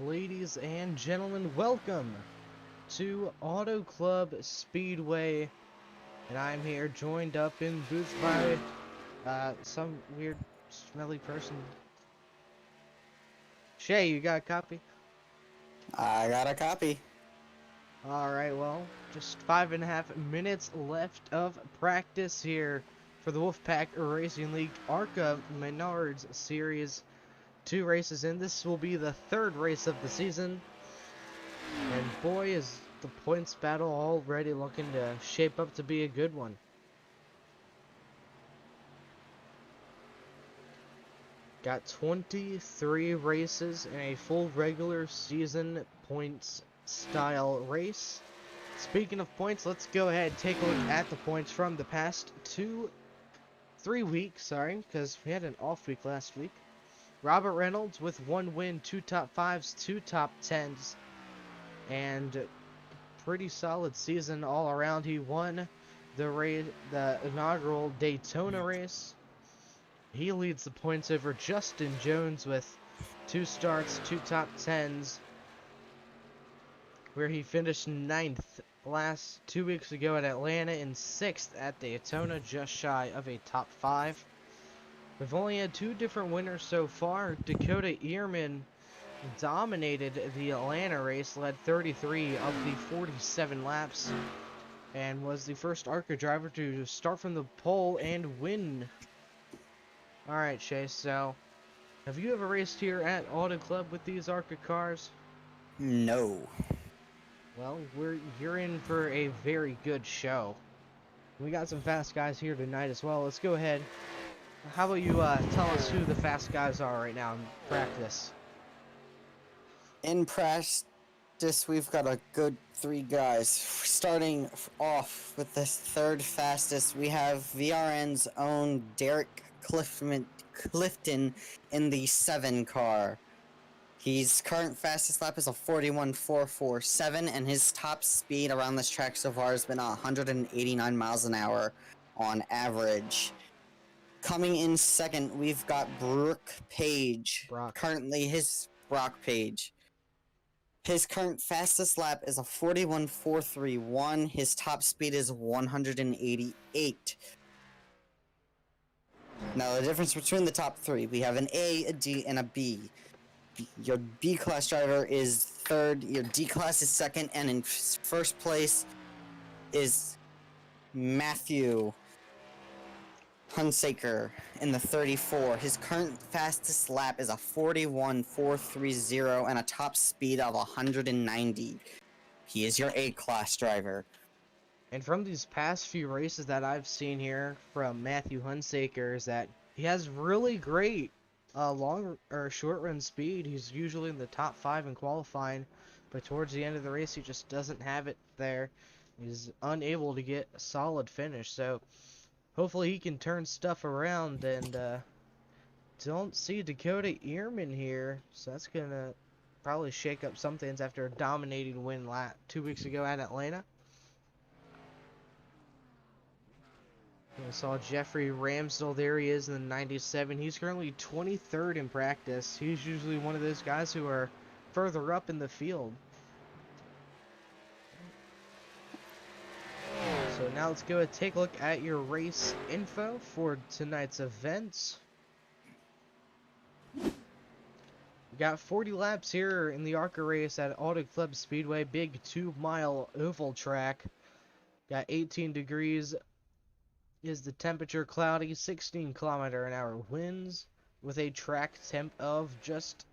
Ladies and gentlemen, welcome to Auto Club Speedway, and I'm here joined up in booth by some weird smelly person. Shay, you got a copy? I got a copy. Alright, well, just 5.5 minutes left of practice here for the Wolfpack Racing League ARCA Menards Series. 2 races in. This will be the 3rd race of the season. And boy, is the points battle already looking to shape up to be a good one. Got 23 races in a full regular season points style race. Speaking of points, let's go ahead and take a look at the points from the past 3 weeks, because we had an off week last week. Robert Reynolds with 1 win, 2 top 5s, 2 top 10s, and pretty solid season all around. He won the inaugural Daytona race. He leads the points over Justin Jones with 2 starts, 2 top 10s, where he finished 9th last 2 weeks ago at Atlanta and 6th at Daytona, just shy of a top 5. We've only had 2 different winners so far. Dakota Ehrman dominated the Atlanta race, led 33 of the 47 laps, and was the first ARCA driver to start from the pole and win. Alright, Chase, so have you ever raced here at Auto Club with these ARCA cars? No. Well, you're in for a very good show. We got some fast guys here tonight as well. Let's go ahead. How about you tell us who the fast guys are right now in practice? In practice, we've got a good 3 guys. Starting off with the 3rd fastest, we have VRN's own Derek Clifton in the 7 car. His current fastest lap is a 41.447, and his top speed around this track so far has been 189 miles an hour on average. Coming in 2nd, we've got Brock Page. Brock Page. His current fastest lap is a 41.431. His top speed is 188. Now, the difference between the top 3, we have an A, a D, and a B. Your B class driver is 3rd, your D class is 2nd, and in 1st place is Matthew Hunsaker in the 34. His current fastest lap is a 41.430 and a top speed of 190. He is your A-class driver. And from these past few races that I've seen here from Matthew Hunsaker is that he has really great long or short run speed. He's usually in the top 5 in qualifying, but towards the end of the race he just doesn't have it there. He's unable to get a solid finish, so hopefully he can turn stuff around. And don't see Dakota Ehrman here, so that's gonna probably shake up some things after a dominating win 2 weeks ago at Atlanta. I saw Jeffrey Ramsdell, there he is in the 97. He's currently 23rd in practice. He's usually one of those guys who are further up in the field. So now let's go and take a look at your race info for tonight's events. We got 40 laps here in the ARCA race at Auto Club Speedway, big 2-mile oval track. Got 18 degrees is the temperature, cloudy, 16-kilometer-an-hour winds with a track temp of just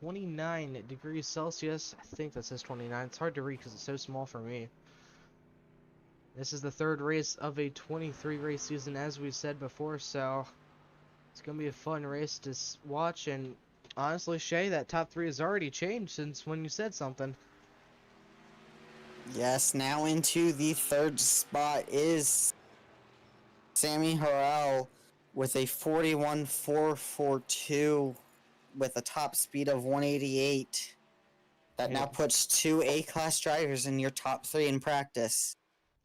29 degrees Celsius. I think that says 29. It's hard to read because it's so small for me. This is the 3rd race of a 23 race season, as we said before, so it's going to be a fun race to watch. And honestly, Shay, that top 3 has already changed since when you said something. Yes, now into the 3rd spot is Sammy Harrell with a 41.442 with a top speed of 188. That now And puts 2 A-class drivers in your top 3 in practice.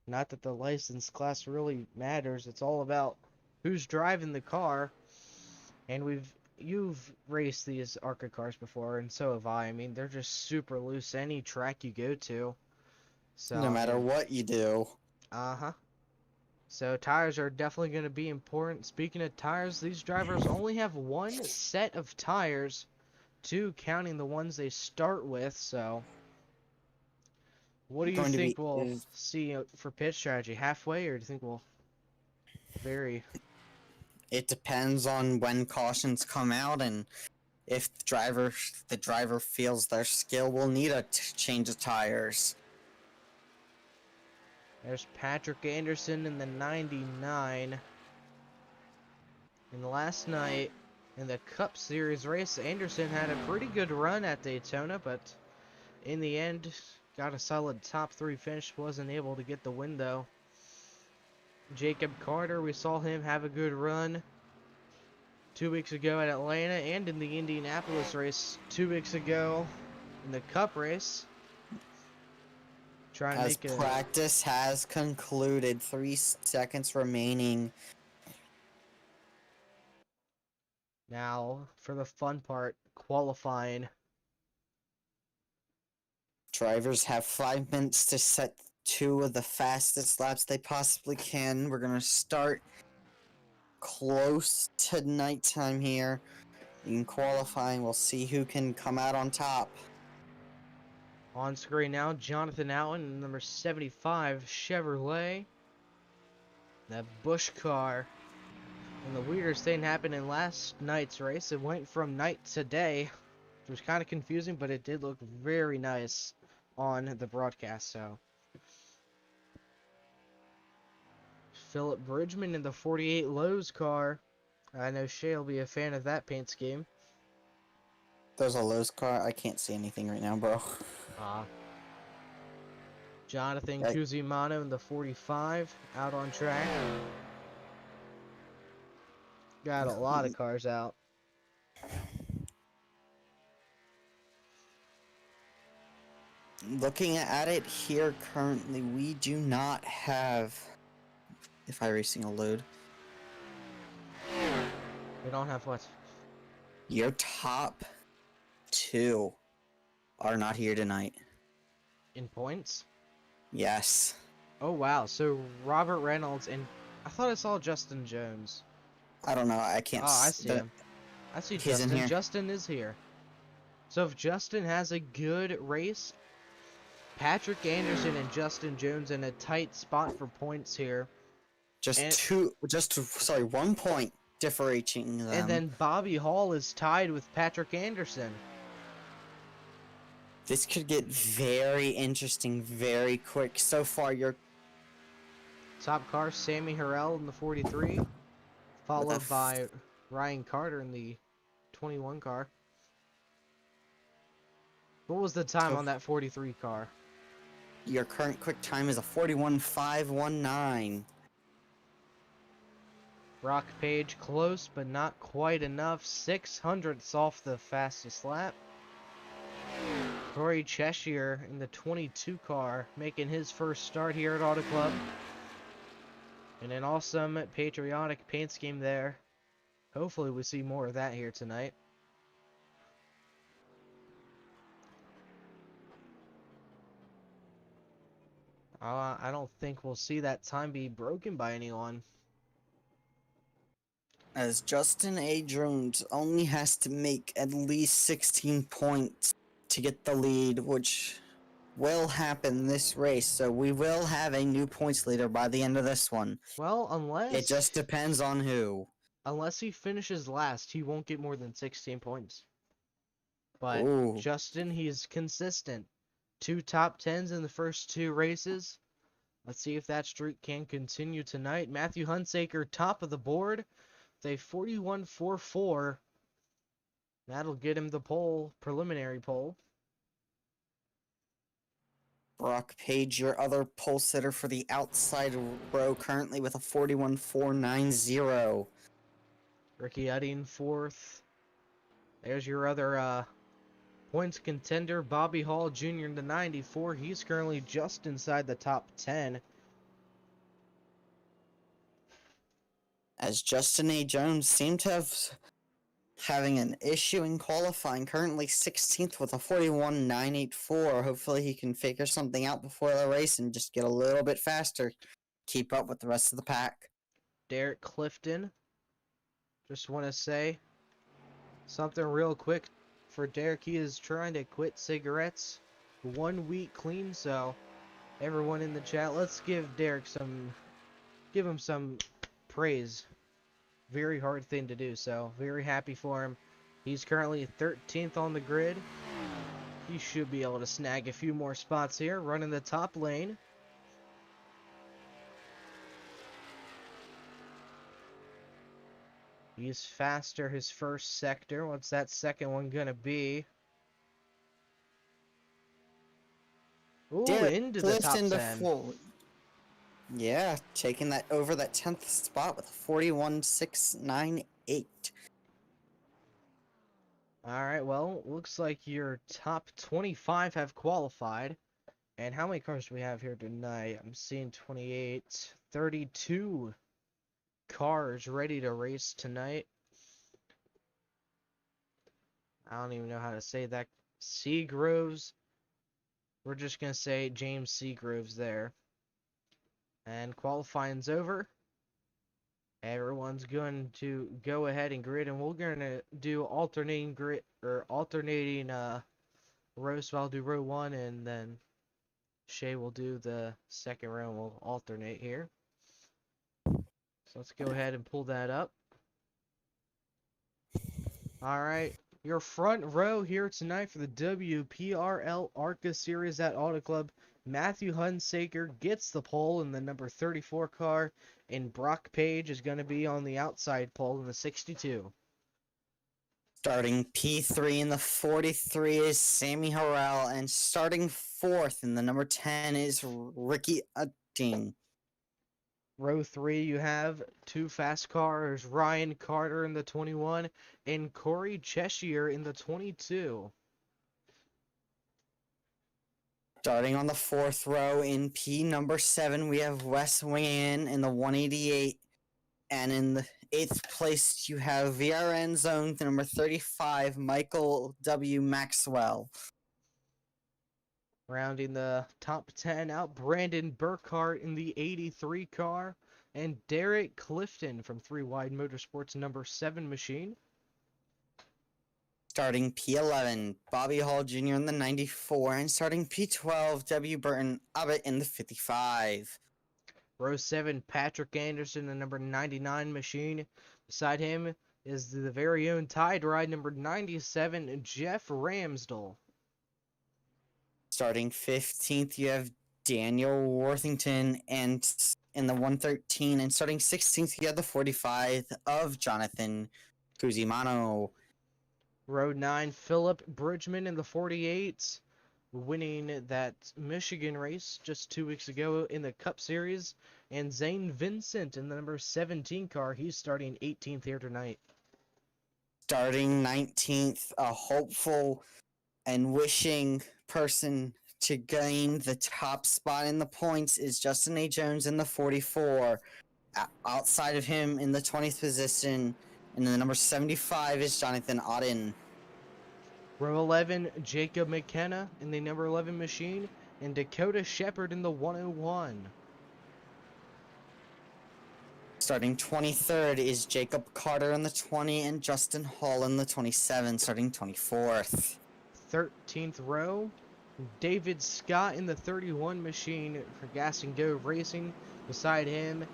not that the license class really matters. It's all about who's driving the car. And you've raced these ARCA cars before, and so have I. I mean, they're just super loose any track you go to. So, No I matter mean, what you do. uh-huh. So tires are definitely going to be important. Speaking of tires, these drivers only have one set of tires, two counting the ones they start with. So what do you Going to think be we'll see for pit strategy? Halfway, or do you think we'll vary? It depends on when cautions come out and if the driver feels their skill will need a change of tires. There's Patrick Anderson in the 99. And last night in the Cup Series race, Anderson had a pretty good run at Daytona, but in the end, got a solid top 3 finish, wasn't able to get the win though. Jacob Carter, we saw him have a good run 2 weeks ago at Atlanta and in the Indianapolis race 2 weeks ago in the Cup race. Trying to As make a... practice has concluded, 3 seconds remaining. Now, for the fun part, qualifying. Drivers have 5 minutes to set 2 of the fastest laps they possibly can. We're going to start close to nighttime here. In qualifying, we'll see who can come out on top. On screen now, Jonathan Allen, number 75 Chevrolet. That Busch car. And the weirdest thing happened in last night's race. It went from night to day, which was kind of confusing, but it did look very nice on the broadcast. So, Philip Bridgman in the 48 Lowe's car. I know Shay will be a fan of that paint scheme. There's a Lowe's car. I can't see anything right now, bro. Jonathan I, Cusimano in the 45 out on track. Got a lot of cars out. Looking at it here currently, we do not have if iRacing will load. We don't have what? Your top 2 are not here tonight. In points? Yes. Oh wow, so Robert Reynolds and I thought I saw Justin Jones. I don't know. I can't. Oh, I see him. I see He's in Justin. here. Justin is here. So if Justin has a good race, Patrick Anderson and Justin Jones in a tight spot for points here. Just 1 point differentiating them. And then Bobby Hall is tied with Patrick Anderson. This could get very interesting very quick. So far, you're Top car, Sammy Harrell in the 43, followed by Ryan Carter in the 21 car. What was the time on that 43 car? Your current quick time is a 41.519. Brock Page close, but not quite enough. 600ths off the fastest lap. Corey Cheshire in the 22 car, making his first start here at Auto Club. And an awesome patriotic paint scheme there. Hopefully we see more of that here tonight. I don't think we'll see that time be broken by anyone. As Justin A. Jones only has to make at least 16 points to get the lead, which will happen this race. So we will have a new points leader by the end of this one. Well, It just depends on who. Unless he finishes last, he won't get more than 16 points. But Ooh. Justin, he's consistent. 2 top 10s in the first 2 races. Let's see if that streak can continue tonight. Matthew Hunsaker, top of the board. With a 41.44. That'll get him the preliminary pole. Brock Page, your other pole sitter for the outside row, currently with a 41.490. Ricky Udding fourth. There's your other points contender, Bobby Hall Jr. in the 94. He's currently just inside the top 10. As Justin A. Jones seemed to have having an issue in qualifying, currently 16th with a 41.984. Hopefully he can figure something out before the race and just get a little bit faster. Keep up with the rest of the pack. Derek Clifton. Just want to say something real quick for Derek. He is trying to quit cigarettes 1 week clean, so everyone in the chat, let's give Derek give him some praise. Very hard thing to do, so very happy for him. He's currently 13th on the grid. He should be able to snag a few more spots here, running the top lane. He's faster his first sector. What's that second one gonna be? Ooh, Derek into the top Clifton to 10. 4. Yeah, taking that over that 10th spot with 41.698. Alright, well, looks like your top 25 have qualified. And how many cars do we have here tonight? I'm seeing 28, 32 cars ready to race tonight. I don't even know how to say that. Seagroves. We're just going to say James Seagroves there. And qualifying's over. Everyone's going to go ahead and grid, and we're going to do alternating grid, or alternating rows. So I'll do row 1, and then Shay will do the second row, and we'll alternate here. So let's go ahead and pull that up. Alright, your front row here tonight for the WPRL ARCA Series at Auto Club. Matthew Hunsaker gets the pole in the number 34 car, and Brock Page is going to be on the outside pole in the 62. Starting P3 in the 43 is Sammy Harrell, and starting 4th in the number 10 is Ricky Utting. Row 3, you have two fast cars, Ryan Carter in the 21 and Corey Cheshire in the 22. Starting on the 4th row in P number 7, we have Wes Wing in the 188. And in the 8th place, you have VRN Zone number 35, Michael W. Maxwell. Rounding the top 10 out, Brandon Burkhart in the 83 car, and Derek Clifton from 3 Wide Motorsports number 7 machine. Starting P11, Bobby Hall Jr. in the 94, and starting P12, W. Burton Abbott in the 55. Row 7, Patrick Anderson, the number 99 machine. Beside him is the very own Tide Ride number 97, Jeff Ramsdell. Starting 15th, you have Daniel Worthington, and in the 113, and starting 16th, you have the 45 of Jonathan Cusimano. Row 9, Philip Bridgman in the 48, winning that Michigan race just 2 weeks ago in the Cup Series. And Zane Vincent in the number 17 car. He's starting 18th here tonight. Starting 19th, a hopeful and wishing person to gain the top spot in the points is Justin A. Jones in the 44. Outside of him in the 20th position, and the number 75 is Jonathan Auden. Row 11, Jacob McKenna in the number 11 machine, and Dakota Shepard in the 101. Starting 23rd is Jacob Carter in the 20 and Justin Hall in the 27, starting 24th. 13th row, David Scott in the 31 machine for Gas and Go Racing. Beside him,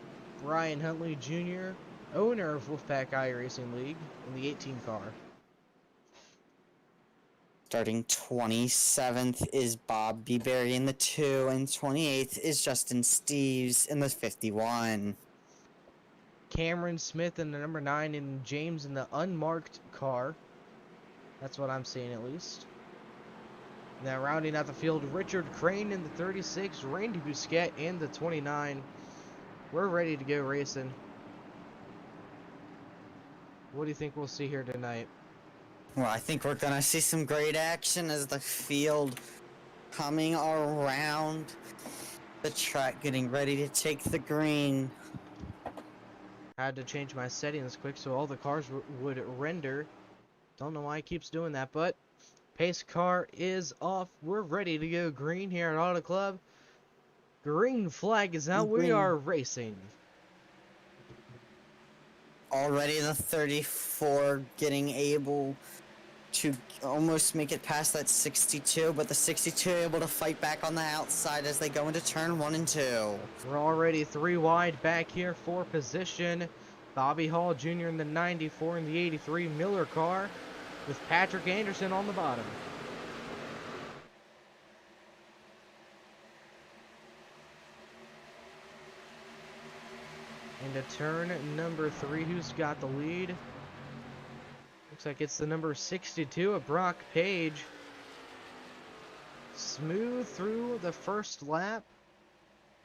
Brian Huntley Jr., owner of Wolfpack iRacing League, in the 18 car. Starting 27th is Bob B. Berry in the 2, and 28th is Justin Steves in the 51. Cameron Smith in the number 9, and James in the unmarked car. That's what I'm seeing, at least. Now rounding out the field, Richard Crane in the 36, Randy Bousquet in the 29. We're ready to go racing. What do you think we'll see here tonight? Well, I think we're gonna see some great action as the field coming around the track, getting ready to take the green. I had to change my settings quick so all the cars would render. Don't know why it keeps doing that, but pace car is off. We're ready to go green here at Auto Club. Green flag is out. We Green. are racing. Already the 34 getting able to almost make it past that 62, but the 62 able to fight back on the outside as they go into turn 1 and 2. We're already 3 wide back here for position. Bobby Hall Jr. in the 94 and the 83 Miller car with Patrick Anderson on the bottom. Into turn number 3, who's got the lead? Looks like it's the number 62 of Brock Page. Smooth through the first lap.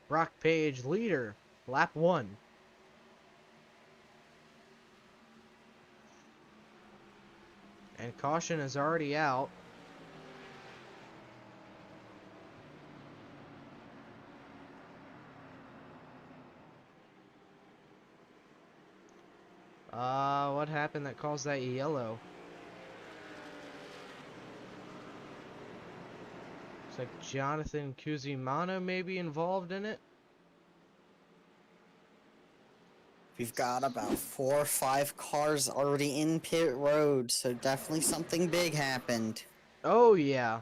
Brock Page leader, lap 1. And caution is already out. What happened that caused that yellow? Looks like Jonathan Cusimano may be involved in it. We've got about 4 or 5 cars already in pit road, so definitely something big happened. Oh yeah.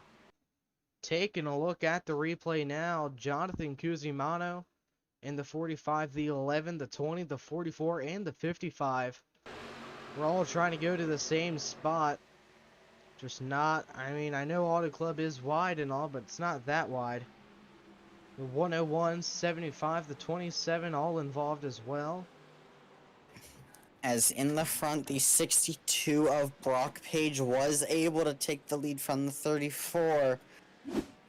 Taking a look at the replay now, Jonathan Cusimano in the 45, the 11, the 20, the 44, and the 55. We're all trying to go to the same spot. Just not, I mean, I know Auto Club is wide and all, but it's not that wide. The 101, 75, the 27, all involved as well. As in the front, the 62 of Brock Page was able to take the lead from the 34.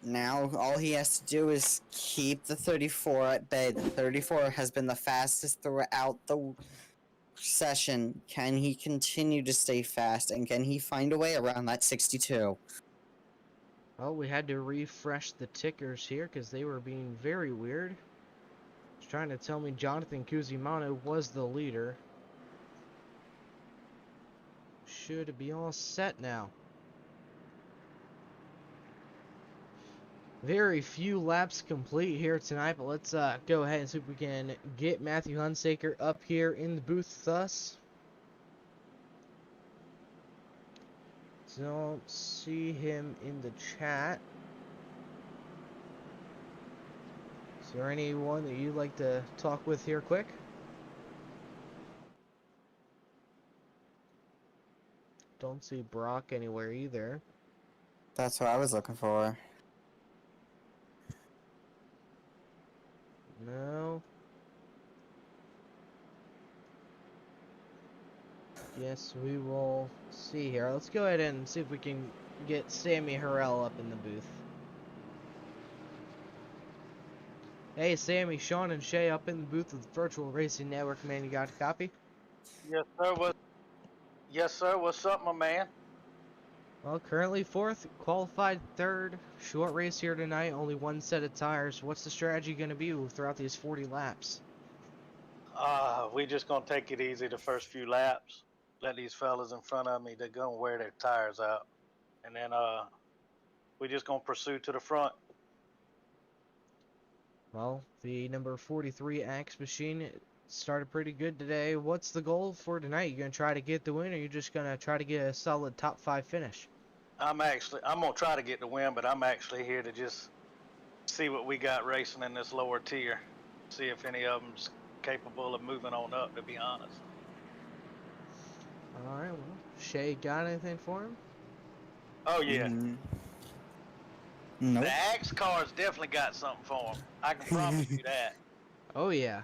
Now all he has to do is keep the 34 at bay. The 34 has been the fastest throughout the session. Can he continue to stay fast, and can he find a way around that 62? Well, we had to refresh the tickers here because they were being very weird. It's trying to tell me Jonathan Cusimano was the leader. Should be all set now. Very few laps complete here tonight, but let's go ahead and see if we can get Matthew Hunsaker up here in the booth with us. Don't see him in the chat. Is there anyone that you'd like to talk with here quick? Don't see Brock anywhere either. That's what I was looking for. No. Yes, we will see here. Let's go ahead and see if we can get Sammy Harrell up in the booth. Hey, Sammy, Sean, and Shay up in the booth with Virtual Racing Network. Man, you got a copy? Yes, sir. What's up, my man? Well, currently 4th, qualified 3rd. Short race here tonight, only one set of tires. What's the strategy going to be throughout these 40 laps? We just gonna take it easy the first few laps. Let these fellas in front of me, they're gonna wear their tires out, and then we just gonna pursue to the front. Well, the number 43 Axe Machine started pretty good today. What's the goal for tonight? You gonna try to get the win, or you just gonna try to get a solid top 5 finish? I'm gonna try to get the win, but I'm actually here to just see what we got racing in this lower tier. See if any of them's capable of moving on up, to be honest. Alright, well, Shay got anything for him? Oh yeah. Nope. The Axe car's definitely got something for them. I can promise you that. Oh yeah.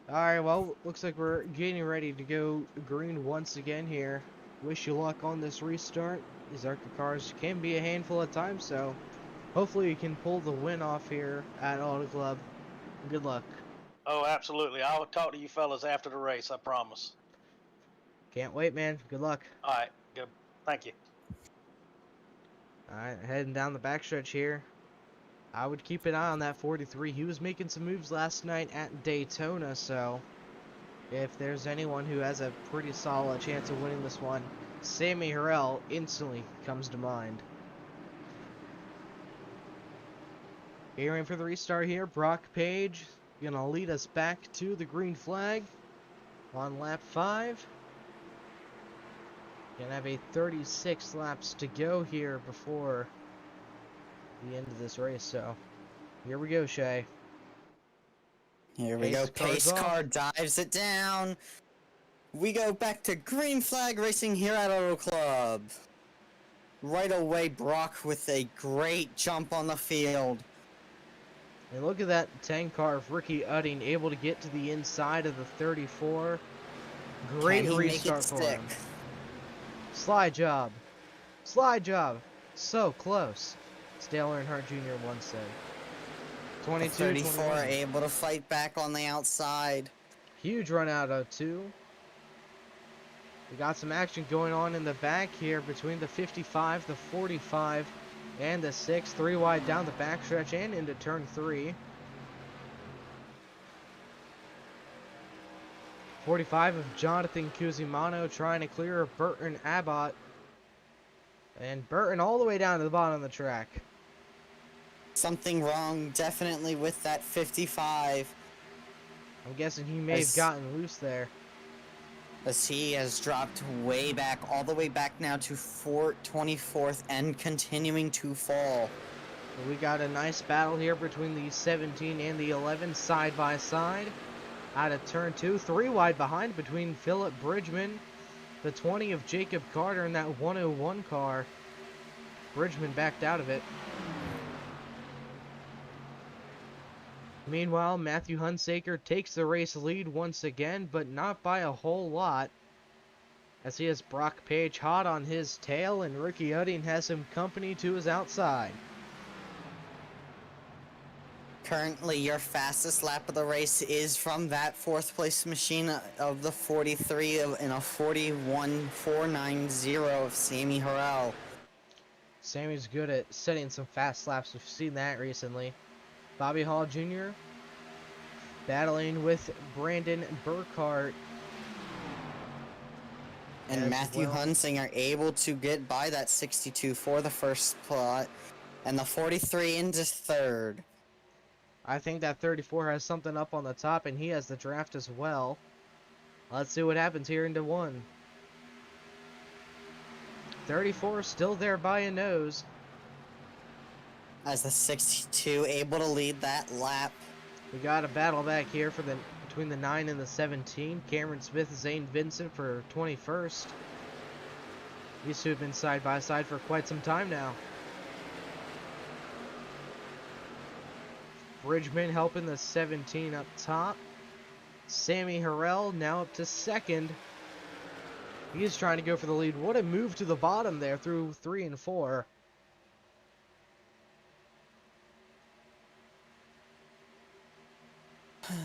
Alright, well, looks like we're getting ready to go green once again here. Wish you luck on this restart. These ARCA cars can be a handful at times, so hopefully you can pull the win off here at Auto Club. Good luck. Oh, absolutely. I will talk to you fellas after the race, I promise. Can't wait, man. Good luck. All right, good. Thank you. Alright, heading down the backstretch here. I would keep an eye on that 43. He was making some moves last night at Daytona, so if there's anyone who has a pretty solid chance of winning this one, Sammy Harrell instantly comes to mind. Gearing for the restart here, Brock Page gonna lead us back to the green flag on lap 5. Gonna have a 36 laps to go here before the end of this race, so here we go, Shay. Here we go. Pace Pace car dives it down. We go back to green flag racing here at Auto Club. Right away, Brock with a great jump on the field. And look at that 10 car of Ricky Udding able to get to the inside of the 34. Great Can he restart make it for stick? him. Slide job. Slide job. So close. As Dale Earnhardt Jr. once said. The 22, 34 21. able to fight back on the outside. Huge run out of 2. We got some action going on in the back here between the 55, the 45, and the 6. 3 wide down the backstretch and into turn 3. 45 of Jonathan Cusimano trying to clear Burton Abbott. And Burton all the way down to the bottom of the track. Something wrong definitely with that 55. I'm guessing he may have gotten loose there. As he has dropped way back, all the way back now to 24th and continuing to fall. But we got a nice battle here between the 17 and the 11 side by side. Out of turn 2, 3 wide behind between Philip Bridgman, the 20 of Jacob Carter, and that 101 car. Bridgman backed out of it. Meanwhile, Matthew Hunsaker takes the race lead once again, but not by a whole lot, as he has Brock Page hot on his tail, and Ricky Udding has him company to his outside. Currently, your fastest lap of the race is from that 4th place machine of the 43 in a 41.490 of Sammy Harrell. Sammy's good at setting some fast laps. We've seen that recently. Bobby Hall Jr. battling with Brandon Burkhart. And Matthew Hunsinger able to get by that 62 for the first spot, and the 43 into 3rd. I think that 34 has something up on the top, and he has the draft as well. Let's see what happens here into 1. 34 still there by a nose. As the 62 able to lead that lap. We got a battle back here for between the 9 and the 17. Cameron Smith, Zane Vincent for 21st. These two have been side by side for quite some time now. Bridgman helping the 17 up top. Sammy Harrell now up to 2nd. He's trying to go for the lead. What a move to the bottom there through 3 and 4.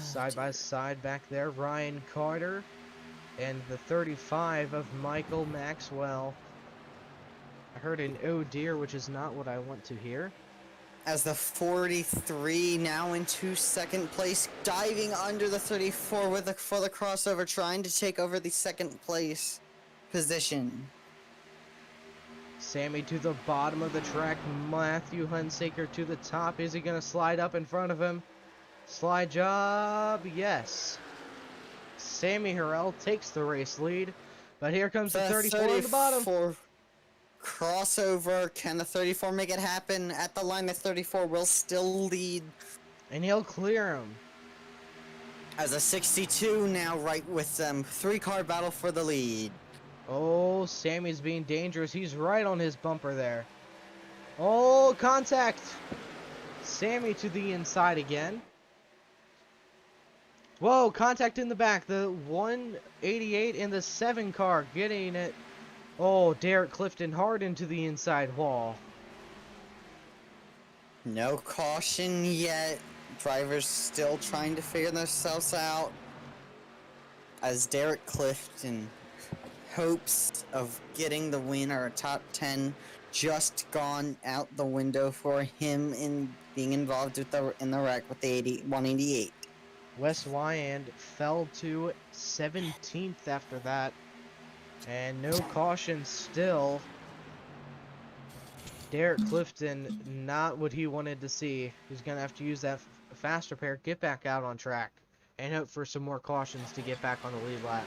Side by side back there, Ryan Carter and the 35 of Michael Maxwell. I heard an oh dear, which is not what I want to hear. As the 43 now into 2nd place, diving under the 34 for the crossover, trying to take over the 2nd place position. Sammy to the bottom of the track, Matthew Hunsaker to the top. Is he going to slide up in front of him? Slide job, yes. Sammy Harrell takes the race lead, but here comes the 34 on the bottom. Crossover, can the 34 make it happen? At the line, the 34 will still lead. And he'll clear him. As a 62 now right with them. 3-car battle for the lead. Oh, Sammy's being dangerous. He's right on his bumper there. Oh, contact. Sammy to the inside again. Whoa, contact in the back. The 188 in the 7 car getting it Oh, Derek Clifton hard into the inside wall. No caution yet. Drivers still trying to figure themselves out. As Derek Clifton hopes of getting the win or a top 10 just gone out the window for him in being involved with in the wreck with the 188. Wes Wyand fell to 17th after that. And no caution still. Derek Clifton, not what he wanted to see. He's going to have to use that fast repair, get back out on track, and hope for some more cautions to get back on the lead lap.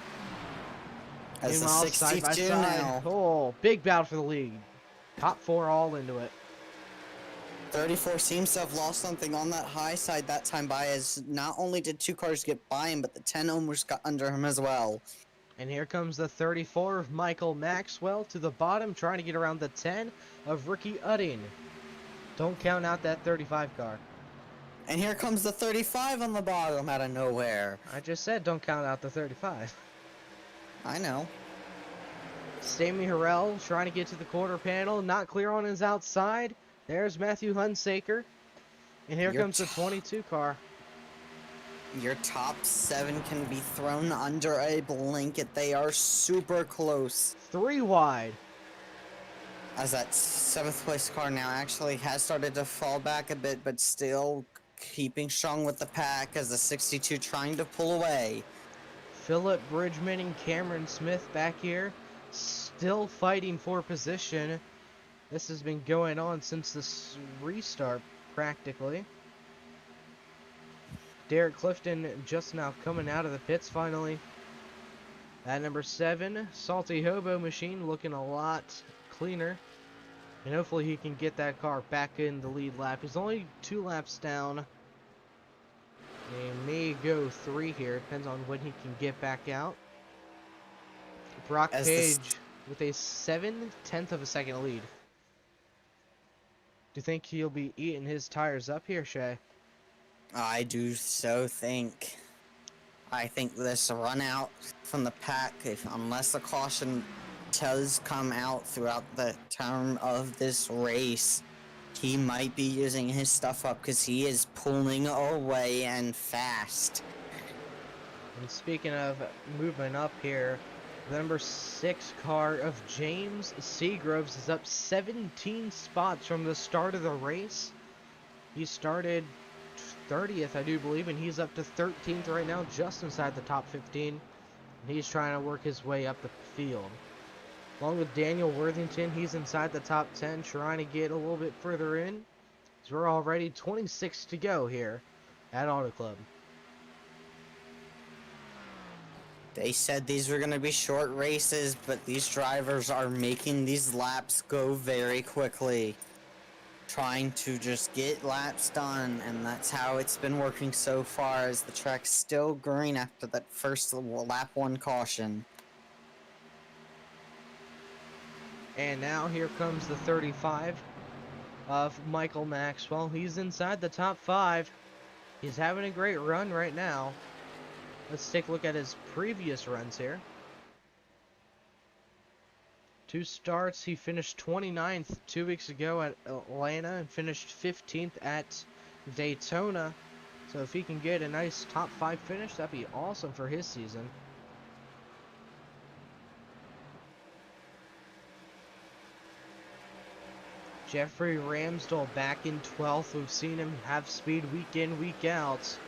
As the Meanwhile, side by 62 side. now. Oh, big bout for the lead. Top four all into it. 34 seems to have lost something on that high side that time by, as not only did 2 cars get by him, but the 10 almost got under him as well. And here comes the 34 of Michael Maxwell to the bottom, trying to get around the 10 of Ricky Udding. Don't count out that 35 car. And here comes the 35 on the bottom out of nowhere. I just said don't count out the 35. I know. Sammy Harrell trying to get to the quarter panel, not clear on his outside. There's Matthew Hunsaker. And here comes the 22 car. Your top 7 can be thrown under a blanket. They are super close. 3 wide. As that 7th place car now actually has started to fall back a bit, but still keeping strong with the pack as the 62 trying to pull away. Philip Bridgman and Cameron Smith back here, still fighting for position. This has been going on since this restart, practically. Derek Clifton just now coming out of the pits finally. At number 7, Salty Hobo Machine looking a lot cleaner. And hopefully he can get that car back in the lead lap. He's only 2 laps down. He may go 3 here. Depends on when he can get back out. Brock Page with a 7/10 of a second lead. Do you think he'll be eating his tires up here, Shay? I do so think. I think this run out from the pack, unless the caution does come out throughout the term of this race, he might be using his stuff up because he is pulling away and fast. And speaking of movement up here, the number 6 car of James Seagroves is up 17 spots from the start of the race. He started 30th, I do believe, and he's up to 13th right now, just inside the top 15. And he's trying to work his way up the field. Along with Daniel Worthington, he's inside the top 10, trying to get a little bit further in. So we're already 26 to go here at Auto Club. They said these were going to be short races, but these drivers are making these laps go very quickly. Trying to just get laps done, and that's how it's been working so far, as the track's still green after that first lap 1 caution. And now here comes the 35 of Michael Maxwell. He's inside the top 5. He's having a great run right now. Let's take a look at his previous runs here. 2 starts. He finished 29th 2 weeks ago at Atlanta and finished 15th at Daytona. So if he can get a nice top 5 finish, that'd be awesome for his season. Jeffrey Ramsdell back in 12th. We've seen him have speed week in, week out.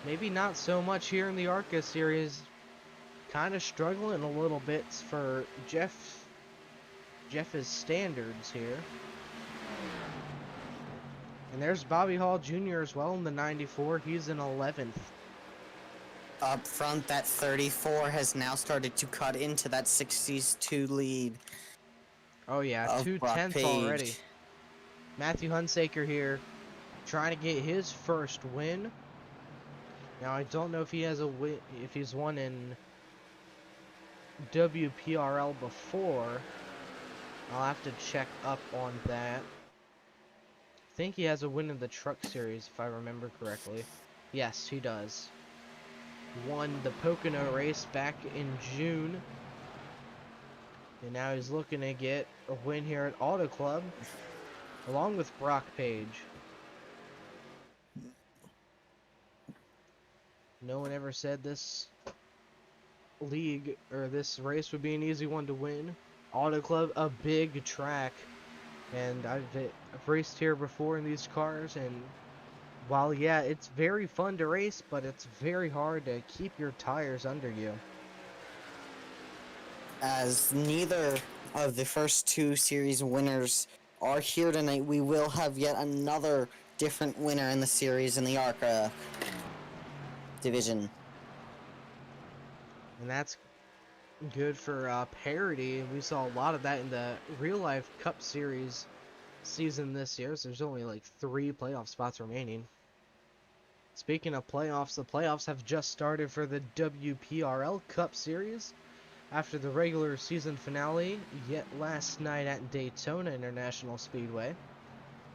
Maybe not so much here in the ARCA series. Kind of struggling a little bit for Jeff's standards here. And there's Bobby Hall Jr. as well in the 94. He's in 11th. Up front, that 34 has now started to cut into that 62 lead. Oh yeah, 2/10 already. Matthew Hunsaker here, trying to get his first win. Now I don't know if he has a win, if he's won in WPRL before. I'll have to check up on that. I think he has a win in the truck series, if I remember correctly. Yes, he does. Won the Pocono race back in June. And now he's looking to get a win here at Auto Club, along with Brock Page. No one ever said this league or this race would be an easy one to win. Auto Club, a big track, and I've raced here before in these cars, and while yeah, it's very fun to race, but it's very hard to keep your tires under you. As neither of the first two series winners are here tonight, we will have yet another different winner in the series in the ARCA division. And that's good for parity. We saw a lot of that in the real life Cup Series season this year, so there's only like 3 playoff spots remaining. Speaking of playoffs, the playoffs have just started for the WPRL Cup Series after the regular season finale yet last night at Daytona International Speedway.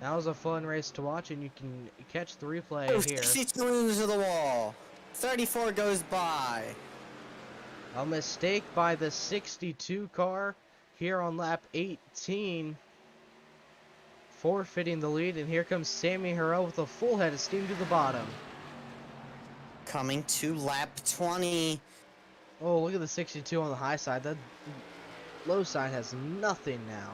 That was a fun race to watch, and you can catch the replay here. 62 into the wall. 34 goes by. A mistake by the 62 car here on lap 18, forfeiting the lead, and here comes Sammy Harrell with a full head of steam to the bottom. Coming to lap 20. Oh, look at the 62 on the high side. That low side has nothing now.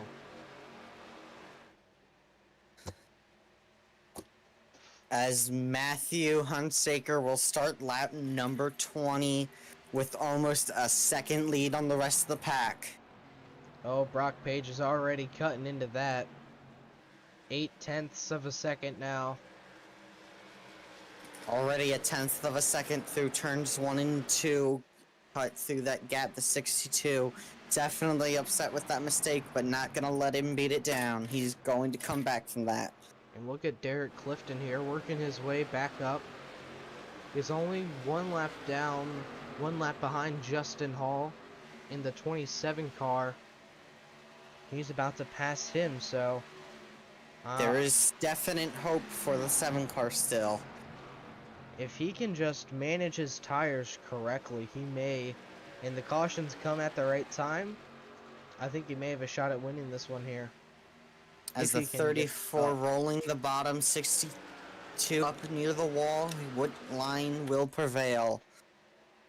As Matthew Hunsaker will start lap number 20 with almost a second lead on the rest of the pack. Oh, Brock Page is already cutting into that. 0.8 of a second now. Already a 1/10 of a second through turns 1 and 2. Cut through that gap, the 62. Definitely upset with that mistake, but not gonna let him beat it down. He's going to come back from that. And look at Derek Clifton here, working his way back up. He's only 1 lap down, 1 lap behind Justin Hall in the 27 car. He's about to pass him, so... There is definite hope for the 7 car still. if he can just manage his tires correctly, he may, and the cautions come at the right time, I think he may have a shot at winning this one here. As the 34 rolling the bottom, 62 up near the wall, what line will prevail?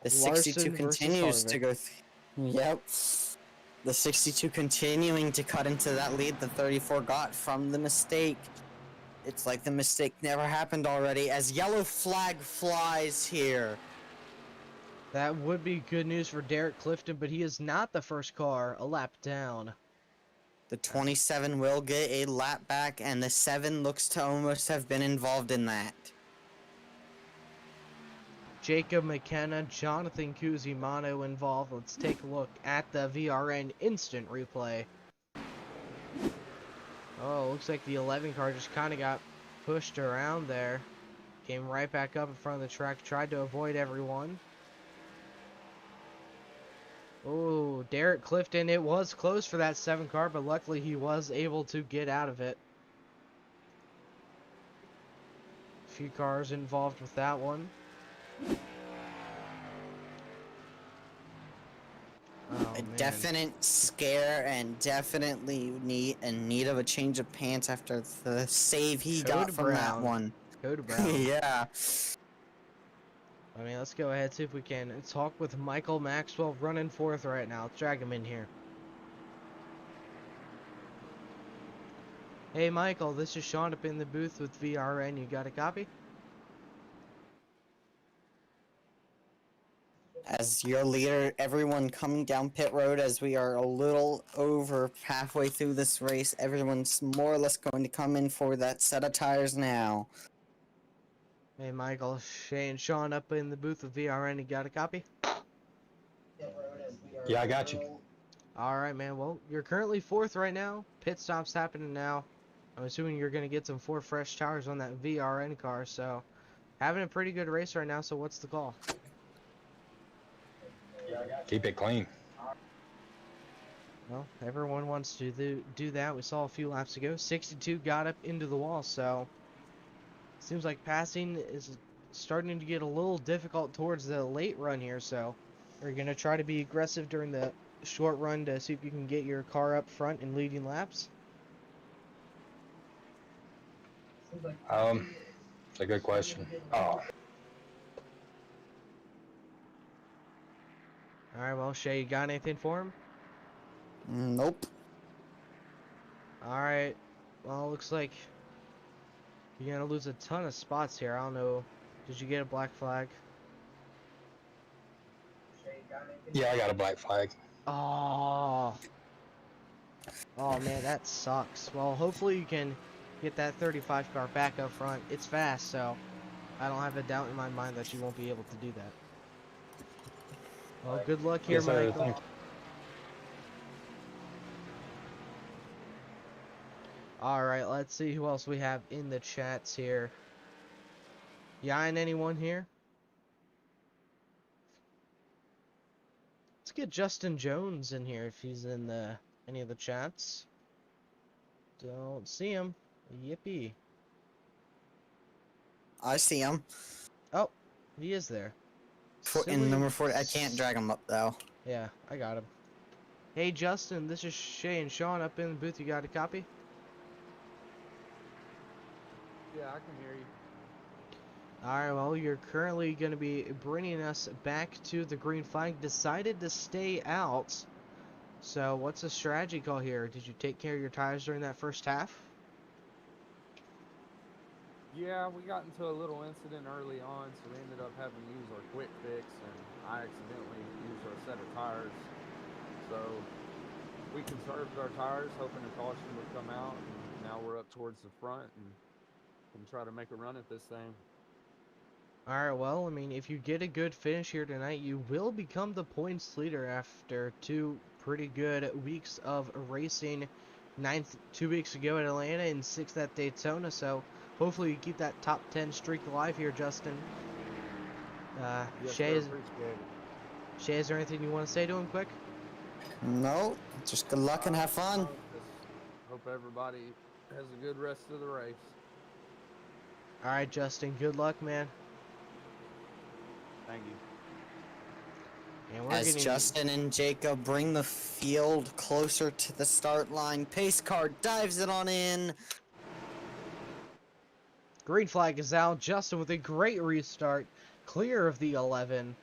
The 62 Larson versus continues to Harvick. go. Yep. The 62 continuing to cut into that lead the 34 got from the mistake. It's like the mistake never happened already as yellow flag flies here. That would be good news for Derek Clifton, but he is not the first car a lap down. The 27 will get a lap back, and the 7 looks to almost have been involved in that. Jacob McKenna, Jonathan Cusimano involved. Let's take a look at the VRN instant replay. Oh, looks like the 11 car just kind of got pushed around there. Came right back up in front of the track, tried to avoid everyone. Oh, Derek Clifton, it was close for that 7 car, but luckily he was able to get out of it. A few cars involved with that one. Oh, A man. definite scare and definitely in need of a change of pants after the save he got Code from Brown. that one. Code Brown. Yeah. I mean, let's go ahead, see if we can talk with Michael Maxwell running 4th right now. Let's drag him in here. Hey, Michael, this is Sean up in the booth with VRN. You got a copy? As your leader, everyone coming down pit road as we are a little over halfway through this race. Everyone's more or less going to come in for that set of tires now. Hey, Michael, Shane, Sean up in the booth with VRN. You got a copy? Yeah, I got you. Alright, man. Well, you're currently 4th right now. Pit stop's happening now. I'm assuming you're going to get some 4 fresh tires on that VRN car, so having a pretty good race right now, so what's the call? Keep it clean. Well, everyone wants to do that. We saw a few laps ago. 62 got up into the wall, so seems like passing is starting to get a little difficult towards the late run here, so we're going to try to be aggressive during the short run to see if you can get your car up front and leading laps? It's a good question. Oh, Alright, well, Shay, you got anything for him? Nope. Alright. Well, looks like you're gonna lose a ton of spots here. I don't know. Did you get a black flag? yeah, I got a black flag. Oh. Oh, man, that sucks. Well, hopefully you can get that 35 car back up front. It's fast, so I don't have a doubt in my mind that you won't be able to do that. Well, good luck here, Yes, sir. Michael. Thank you. Alright, let's see who else we have in the chats here. And anyone here? Let's get Justin Jones in here if he's in any of the chats. Don't see him. Yippee. I see him. Oh, he is there. In number 40. I can't drag him up, though. Yeah, I got him. Hey, Justin, this is Shay and Sean up in the booth. You got a copy? Yeah, I can hear you. Alright, well, you're currently going to be bringing us back to the green flag. Decided to stay out. So, what's the strategy call here? Did you take care of your tires during that first half? Yeah, we got into a little incident early on, so we ended up having to use our quick fix, and I accidentally used our set of tires. So we conserved our tires, hoping a caution would come out, and now we're up towards the front and can try to make a run at this thing. Alright, well, I mean, if you get a good finish here tonight, you will become the points leader after 2 pretty good weeks of racing. 9th 2 weeks ago at Atlanta and 6th at Daytona, so hopefully you keep that top 10 streak alive here, Justin. Yes, Shay, sir, appreciate it. Shay, is there anything you want to say to him quick? No. Just good luck and have fun. Just hope everybody has a good rest of the race. Alright, Justin, good luck, man. Thank you. And we're As getting... Justin and Jacob bring the field closer to the start line, pace car dives it on in. Green flag is out. Justin with a great restart. Clear of the 11.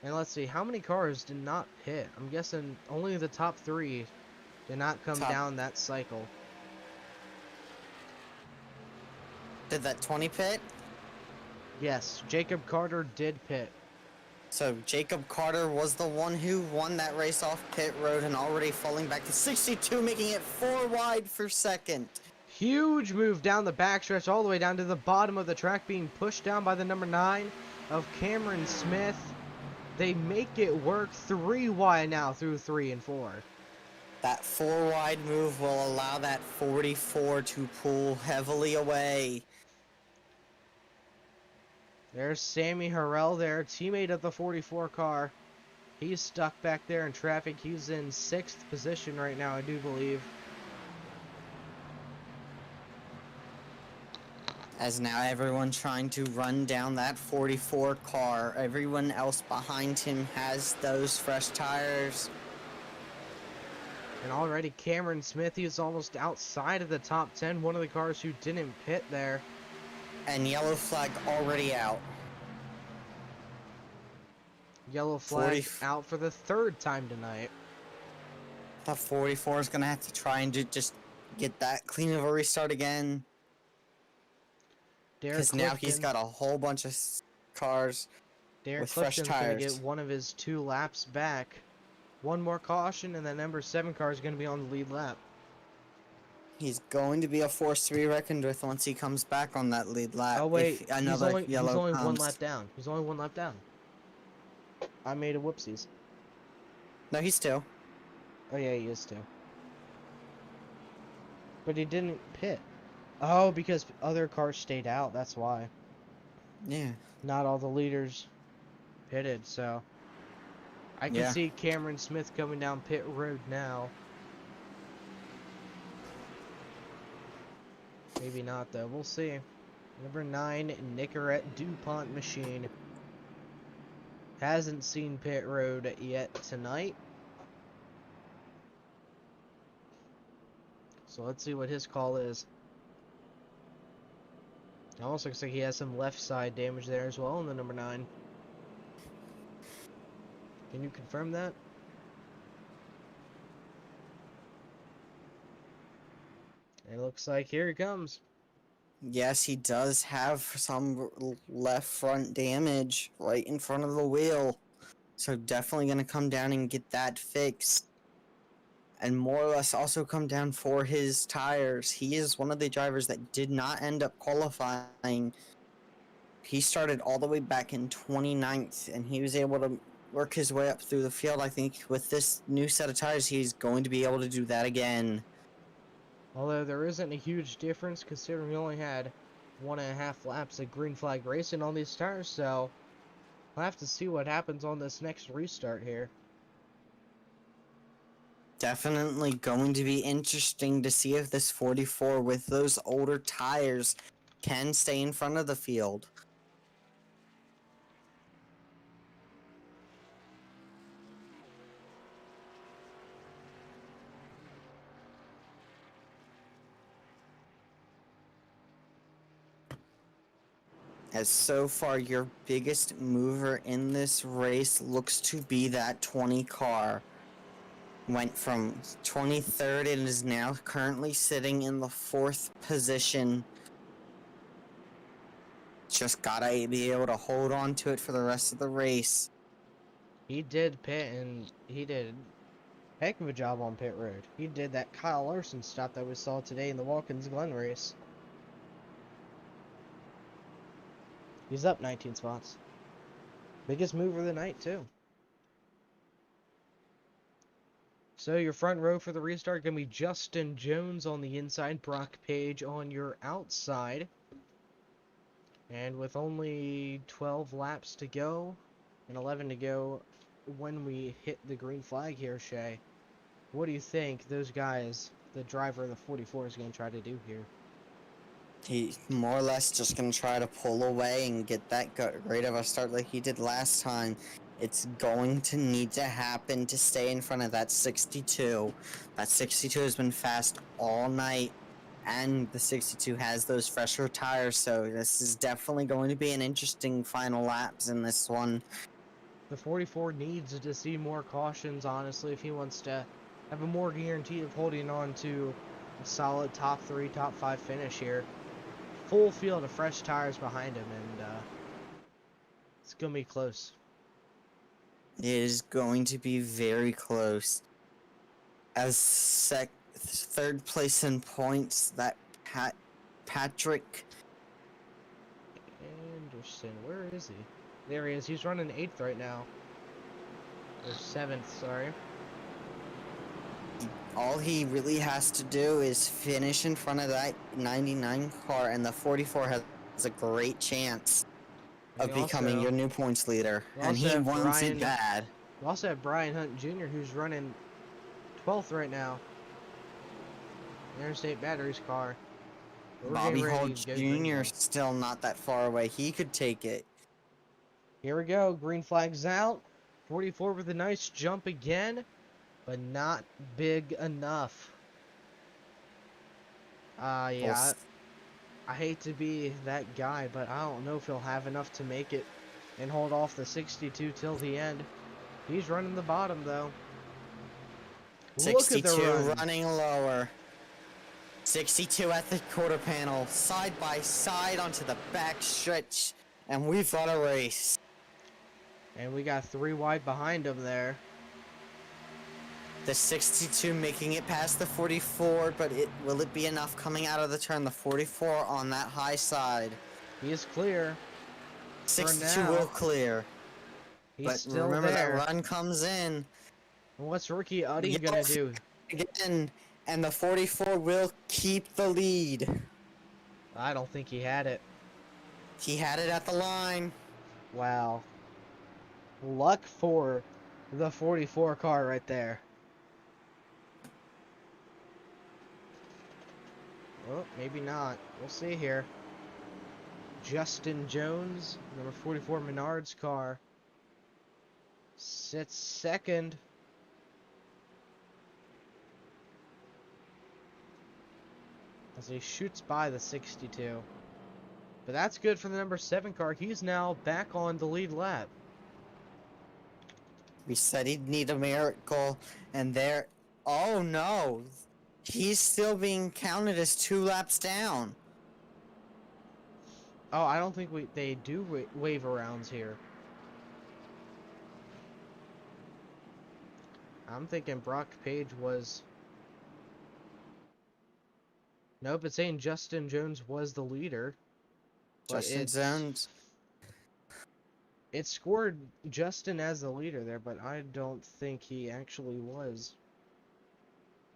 And let's see, how many cars did not pit? I'm guessing only the top 3 did not come down that cycle. Did that 20 pit? Yes, Jacob Carter did pit. So Jacob Carter was the one who won that race off pit road and already falling back to 62, making it 4 wide for second. Huge move down the backstretch all the way down to the bottom of the track, being pushed down by the number 9 of Cameron Smith. They make it work 3 wide now through 3 and 4. That 4 wide move will allow that 44 to pull heavily away. There's Sammy Harrell there, teammate of the 44 car. He's stuck back there in traffic. He's in 6th position right now, I do believe. As now everyone trying to run down that 44 car. Everyone else behind him has those fresh tires. And already Cameron Smith, he's almost outside of the top 10. One of the cars who didn't pit there. And yellow flag already out. Yellow flag out for the 3rd time tonight. The 44 is going to have to try and just get that clean of a restart again. Because now he's got a whole bunch of cars with fresh tires. Going to get one of his 2 laps back. One more caution, and the number 7 car is going to be on the lead lap. He's going to be a force to be reckoned with once he comes back on that lead lap. Oh wait, if another he's only comes. 1 lap down. He's only 1 lap down. I made a whoopsies. No, he's 2. Oh yeah, he is 2. But he didn't pit. Oh, because other cars stayed out, that's why. Yeah. Not all the leaders pitted, so... I can see Cameron Smith coming down pit road now. Maybe not, though. We'll see. Number 9, Nicorette DuPont machine. Hasn't seen pit road yet tonight. So let's see what his call is. It almost looks like he has some left side damage there as well in the number 9. Can you confirm that? It looks like here he comes. Yes, he does have some left front damage right in front of the wheel. So definitely going to come down and get that fixed. And more or less also come down for his tires. He is one of the drivers that did not end up qualifying. He started all the way back in 29th, and he was able to work his way up through the field. I think with this new set of tires, he's going to be able to do that again. Although there isn't a huge difference considering we only had 1.5 laps of green flag racing on these tires, so we'll have to see what happens on this next restart here. Definitely going to be interesting to see if this 44 with those older tires can stay in front of the field. As so far your biggest mover in this race looks to be that 20 car. Went from 23rd and is now currently sitting in the 4th position. Just gotta be able to hold on to it for the rest of the race. He did pit, and he did a heck of a job on pit road. He did that Kyle Larson stop that we saw today in the Watkins Glen race. He's up 19 spots. Biggest mover of the night, too. So your front row for the restart going to be Justin Jones on the inside, Brock Page on your outside. And with only 12 laps to go and 11 to go when we hit the green flag here, Shay, what do you think those guys, the driver of the 44, is going to try to do here? He's more or less just going to try to pull away and get that great of a start like he did last time. It's going to need to happen to stay in front of that 62. That 62 has been fast all night, and the 62 has those fresher tires, so this is definitely going to be an interesting final laps in this one. The 44 needs to see more cautions, honestly, if he wants to have a more guarantee of holding on to a solid top 3, top 5 finish here. Full field of fresh tires behind him, and it's going to be close. It is going to be very close. As third place in points, that Patrick Anderson, where is he? There he is. He's running 8th right now. Or 7th, sorry. All he really has to do is finish in front of that 99 car, and the 44 has a great chance of becoming your new points leader. And he wants it bad. We also have Brian Hunt Jr., who's running 12th right now. Interstate Batteries car. Bobby Hall Jr. still not that far away. He could take it. Here we go. Green flag's out. 44 with a nice jump again, but not big enough. Yeah. I hate to be that guy, but I don't know if he'll have enough to make it and hold off the 62 till the end. He's running the bottom, though. 62 running lower. 62 at the quarter panel, side by side onto the back stretch, and we've got a race. And we got 3 wide behind him there. The 62 making it past the 44, but will it be enough coming out of the turn? The 44 on that high side. He is clear. 62 will clear. He's but still remember there. That run comes in. What's Ricky Udding gonna do? Again, and the 44 will keep the lead. I don't think he had it. He had it at the line. Wow. Luck for the 44 car right there. Well, maybe not. We'll see here. Justin Jones, number 44 Menard's car, sits second. as he shoots by the 62. But that's good for the number 7 car. He's now back on the lead lap. We said he'd need a miracle, and there... Oh, no. He's still being counted as 2 laps down. Oh, I don't think they do wave arounds here. I'm thinking Brock Page was... Nope, it's saying Justin Jones was the leader. But Justin Jones. it scored Justin as the leader there, but I don't think he actually was.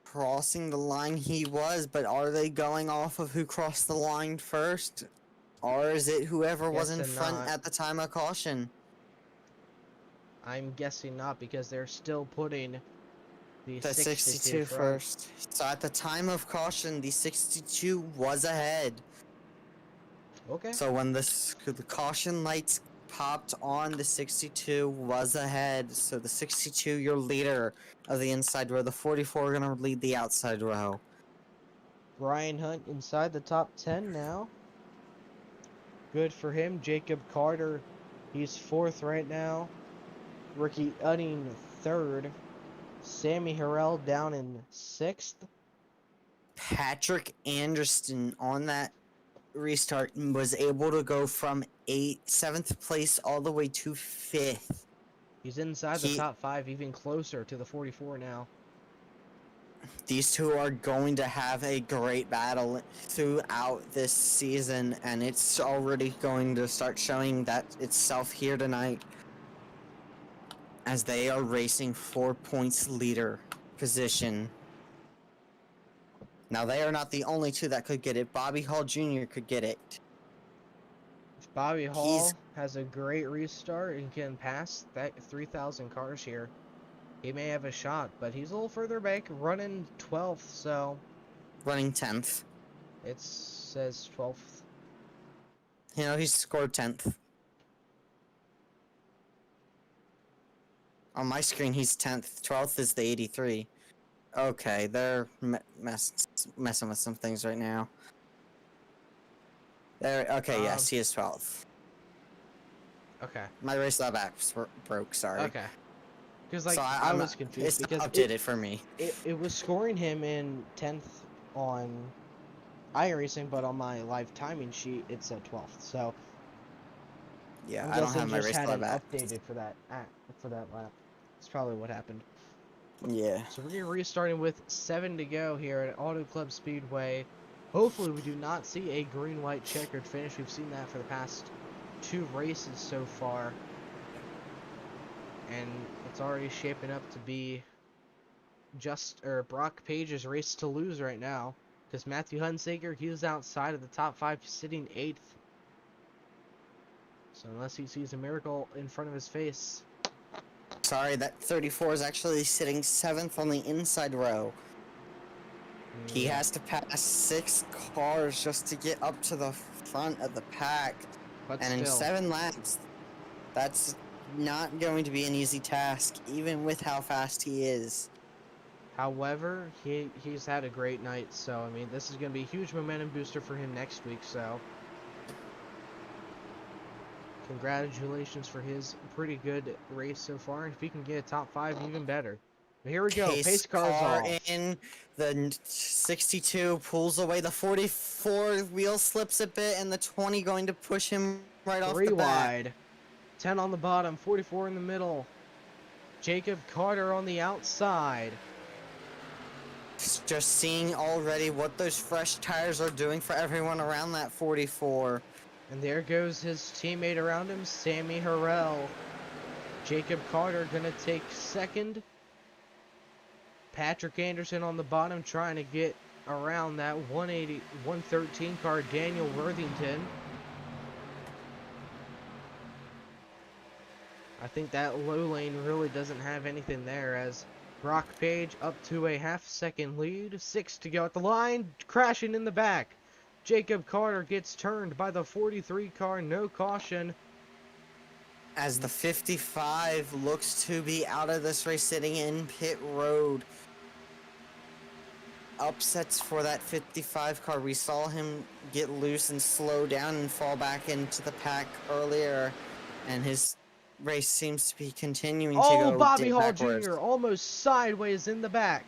Crossing the line he was, but are they going off of who crossed the line first? Or is it whoever was in Guessing front not. at the time of caution? I'm guessing not, because they're still putting the The 62 front. first. So at the time of caution, the 62 was ahead. Okay. So when the caution lights popped on, the 62 was ahead. So the 62, your leader of the inside row. The 44 are going to lead the outside row. Brian Hunt inside the top 10 now. Good for him. Jacob Carter, he's 4th right now. Ricky Utting 3rd. Sammy Harrell down in 6th. Patrick Anderson on that restart was able to go from 7th place all the way to 5th. He's inside the top 5, even closer to the 44 now. These two are going to have a great battle throughout this season, and it's already going to start showing that itself here tonight, as they are racing 4 points leader position. Now, they are not the only two that could get it. Bobby Hall Jr. could get it. If Bobby Hall has a great restart and can pass that 3,000 cars here, he may have a shot, but he's a little further back, running 12th, so... Running 10th. It says 12th. You know, he scored 10th. On my screen, he's 10th. 12th is the 83. Okay, they're messing with some things right now. Okay, yes, he is 12th. Okay. My race lab app broke, sorry. Okay. Because, like, So I was confused, it's because updated for me. it was scoring him in 10th on iRacing, but on my live timing sheet, it said 12th, so... Yeah, I'm I don't guessing have my just race hadn't lab app. updated for that lap. That's probably what happened. Yeah. So we're restarting with 7 to go here at Auto Club Speedway. Hopefully we do not see a green-white checkered finish. We've seen that for the past 2 races so far. And it's already shaping up to be Brock Page's race to lose right now. Because Matthew Hunsaker, he is outside of the top 5, sitting 8th. So unless he sees a miracle in front of his face... Sorry, that 34 is actually sitting 7th on the inside row. He has to pass 6 cars just to get up to the front of the pack. But And in still, 7 laps, that's not going to be an easy task, even with how fast he is. however, he's had a great night, so I mean, this is going to be a huge momentum booster for him next week, so congratulations for his pretty good race so far, and if he can get a top 5, even better. But here we go, pace cars car off. in, the 62 pulls away, the 44 wheel slips a bit, and the 20 going to push him right off 3 the bat. wide, 10 on the bottom, 44 in the middle. Jacob Carter on the outside. Just seeing already what those fresh tires are doing for everyone around that 44. And there goes his teammate around him, Sammy Harrell. Jacob Carter gonna take 2nd. Patrick Anderson on the bottom trying to get around that 113 car, Daniel Worthington. I think that low lane really doesn't have anything there, as Brock Page up to a half-second lead. 6 to go at the line, crashing in the back. Jacob Carter gets turned by the 43 car, no caution. As the 55 looks to be out of this race, sitting in pit road. upsets for that 55 car. We saw him get loose and slow down and fall back into the pack earlier, and his race seems to be continuing to Oh, go Bobby Hall backwards. Jr. almost sideways in the back.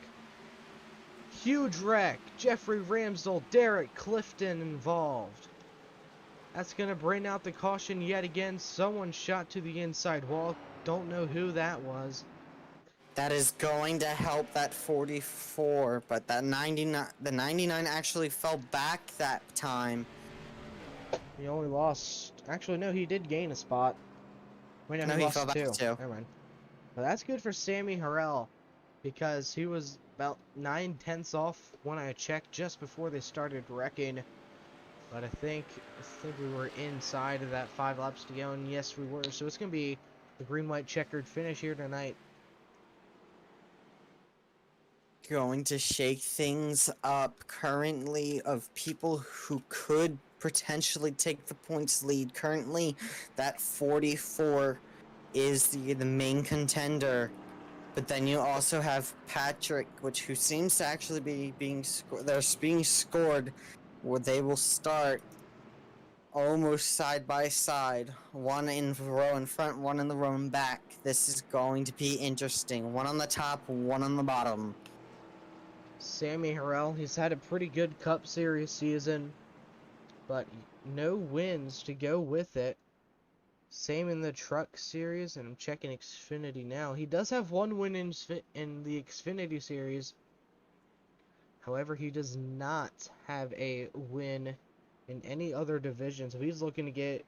Huge wreck. Jeffrey Ramsdell, Derek Clifton involved. That's going to bring out the caution yet again. Someone shot to the inside wall. Don't know who that was. That is going to help that 44, but that 99, the 99 actually fell back that time. He only lost... Actually, no, he did gain a spot. Wait, no, No, he he fell lost back two. too. Never mind. But that's good for Sammy Harrell, because he was about 9/10 off when I checked just before they started wrecking. But I think we were inside of that 5 laps to go, and yes, we were. So it's going to be the green-white checkered finish here tonight. Going to shake things up currently of people who could potentially take the points lead. Currently, that 44 is the main contender. But then you also have Patrick, who seems to actually be being scored, where they will start almost side by side, one in the row in front, one in the row in back. This is going to be interesting. One on the top, one on the bottom. Sammy Harrell, he's had a pretty good Cup Series season, but no wins to go with it. Same in the Truck Series, and I'm checking Xfinity now. He does have one win in the Xfinity Series. However, he does not have a win in any other division, so he's looking to get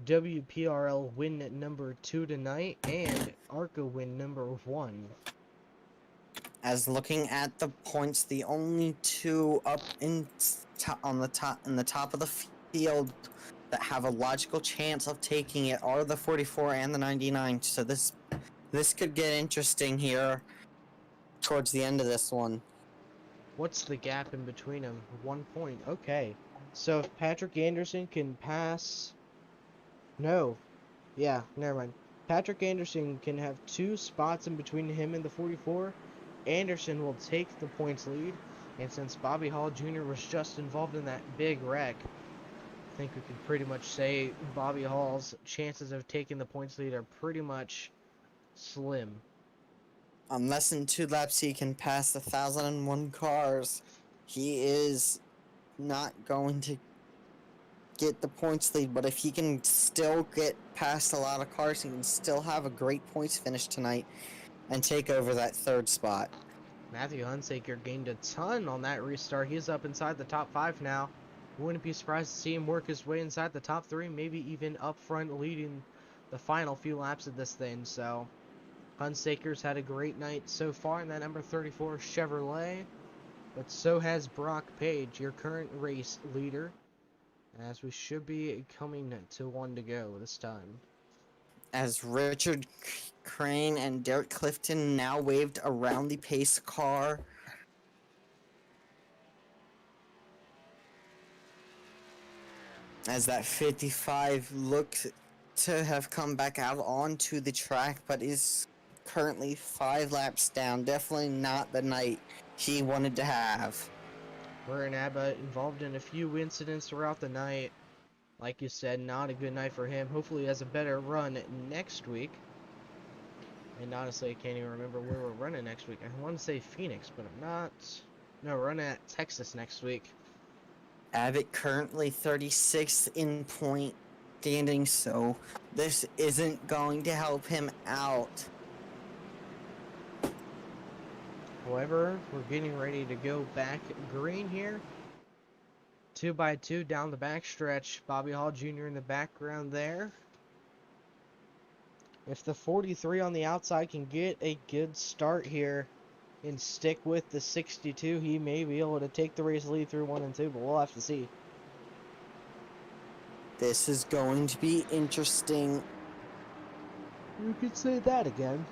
WPRL win number 2 tonight and ARCA win number 1. As looking at the points, the only two up in the top of the field that have a logical chance of taking it are the 44 and the 99. So this could get interesting here towards the end of this one. What's the gap in between them? 1 point. Okay. So if Patrick Anderson can pass... No. Yeah, never mind. Patrick Anderson can have 2 spots in between him and the 44. Anderson will take the points lead. And since Bobby Hall Jr. was just involved in that big wreck, I think we can pretty much say Bobby Hall's chances of taking the points lead are pretty much slim. On less than 2 laps, he can pass 1,001 cars. He is not going to get the points lead, but if he can still get past a lot of cars, he can still have a great points finish tonight and take over that 3rd spot. Matthew Hunsaker gained a ton on that restart. He's up inside the top 5 now. Wouldn't be surprised to see him work his way inside the top 3, maybe even up front leading the final few laps of this thing. So Hunsaker's had a great night so far in that number 34 Chevrolet, but so has Brock Page, your current race leader, as we should be coming to 1 to go this time. As Richard Crane and Derek Clifton now waved around the pace car. As that 55 looks to have come back out onto the track, but is currently 5 laps down. Definitely not the night he wanted to have. Burton Abbott involved in a few incidents throughout the night. Like you said, not a good night for him. Hopefully he has a better run next week. And honestly, I can't even remember where we're running next week. I want to say Phoenix, but I'm not. No, we're running at Texas next week. Abbott currently 36th in point standing, so this isn't going to help him out. However, we're getting ready to go back green here. 2x2 down the backstretch. Bobby Hall Jr. in the background there. If the 43 on the outside can get a good start here and stick with the 62, he may be able to take the race lead through 1 and 2, but we'll have to see. This is going to be interesting. You could say that again.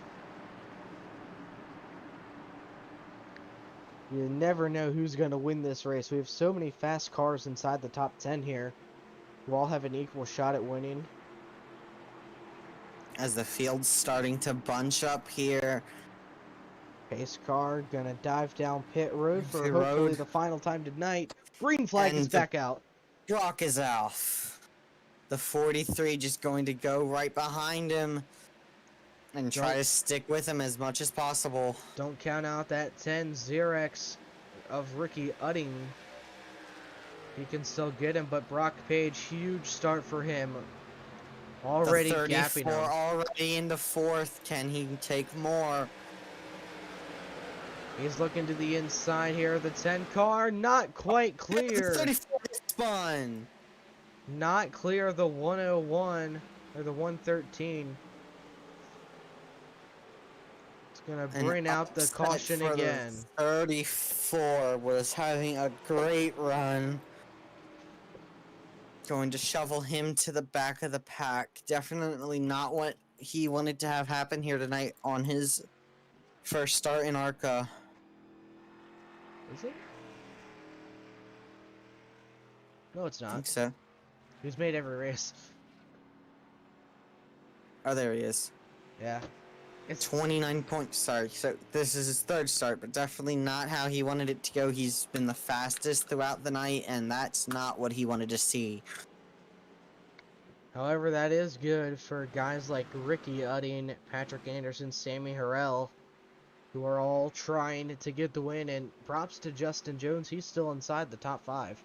You never know who's going to win this race. We have so many fast cars inside the top 10 here who all have an equal shot at winning. As the field's starting to bunch up here. Pace car gonna dive down pit road for Pit hopefully road. the final time tonight. Green flag is And the back out. block is off. The 43 just going to go right behind him and try to stick with him as much as possible. Don't count out that 10 Xerox of Ricky Udding. He can still get him, but Brock Page, huge start for him. Already The gapping 34 him. already in the fourth. Can he take more? He's looking to the inside here. The 10 car, not quite The clear. 34 spun. Not clear the 101 or the 113. It's gonna bring out the Upset caution for the again. 34 was having a great run. Going to shovel him to the back of the pack. Definitely not what he wanted to have happen here tonight on his first start in ARCA. Is it? No, it's I not. think so. He's made every race. Oh, there he is. Yeah. It's 29 points. Sorry. So this is his third start, but definitely not how he wanted it to go. He's been the fastest throughout the night, and that's not what he wanted to see. However, that is good for guys like Ricky Udding, Patrick Anderson, Sammy Harrell, who are all trying to get the win, and props to Justin Jones, he's still inside the top 5.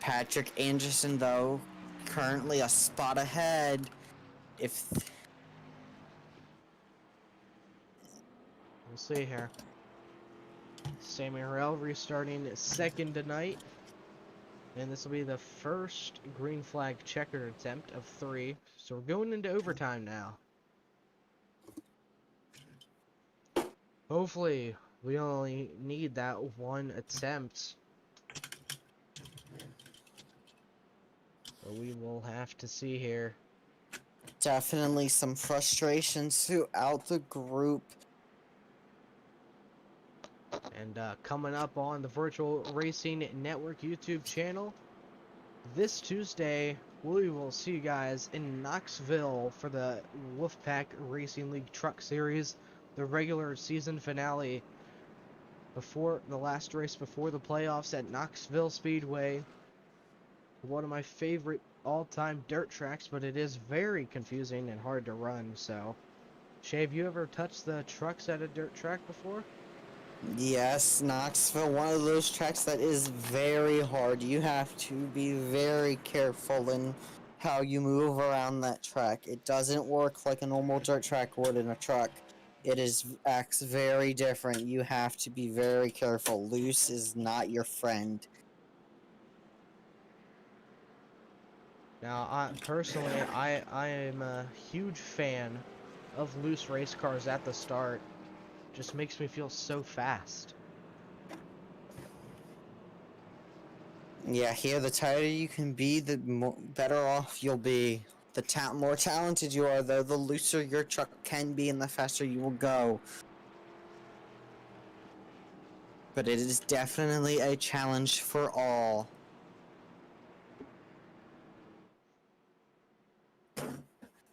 Patrick Anderson, though, currently a spot ahead. If We'll see here. Sammy Harrell restarting second tonight. And this will be the first green flag checker attempt of 3. So we're going into overtime now. Hopefully, we only need that one attempt. But we will have to see here. definitely some frustrations throughout the group. And coming up on the Virtual Racing Network YouTube channel, this Tuesday, we will see you guys in Knoxville for the Wolfpack Racing League Truck Series, the regular season finale before the last race before the playoffs at Knoxville Speedway. One of my favorite all-time dirt tracks, but it is very confusing and hard to run. So, Shay, have you ever touched the trucks at a dirt track before? Yes, Knoxville, one of those tracks that is very hard. You have to be very careful in how you move around that track. It doesn't work like a normal dirt track would in a truck. It acts very different. You have to be very careful. Loose is not your friend. Now, I am a huge fan of loose race cars at the start. Just makes me feel so fast. Yeah, here the tighter you can be, the better off you'll be. The more talented you are, though, the looser your truck can be and the faster you will go. But it is definitely a challenge for all.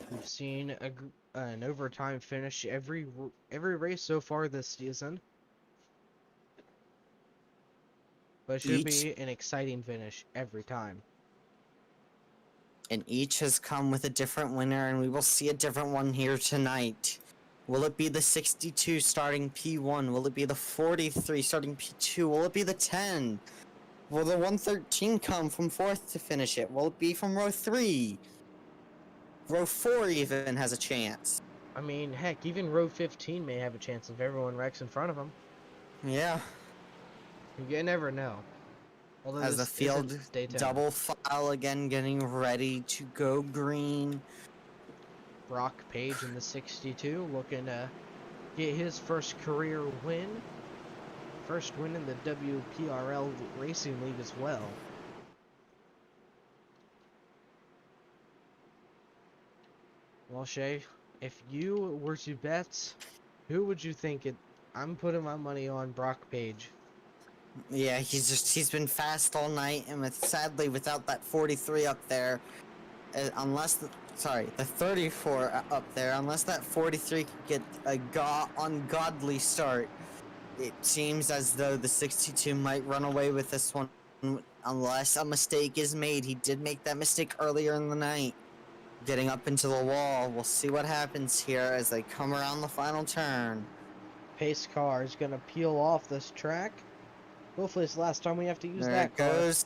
We've seen an overtime finish every race so far this season. But it should be an exciting finish every time. And each has come with a different winner, and we will see a different one here tonight. Will it be the 62 starting P1? Will it be the 43 starting P2? Will it be the 10? Will the 113 come from 4th to finish it? Will it be from row 3? Row 4 even has a chance. I mean, heck, even row 15 may have a chance if everyone wrecks in front of them. Yeah. You never know. Although As the field double file again, getting ready to go green. Brock Page in the 62 looking to get his first career win. First win in the WPRL Racing League as well. Well, Shay, if you were to bet, who would you think it? I'm putting my money on Brock Page. Yeah, he's been fast all night, and sadly without that 43 up there, the 34 up there, unless that 43 could get a ungodly start, it seems as though the 62 might run away with this one unless a mistake is made. He did make that mistake earlier in the night, getting up into the wall. We'll see what happens here as they come around the final turn. Pace car is going to peel off this track. Hopefully it's the last time we have to use There that it car. goes.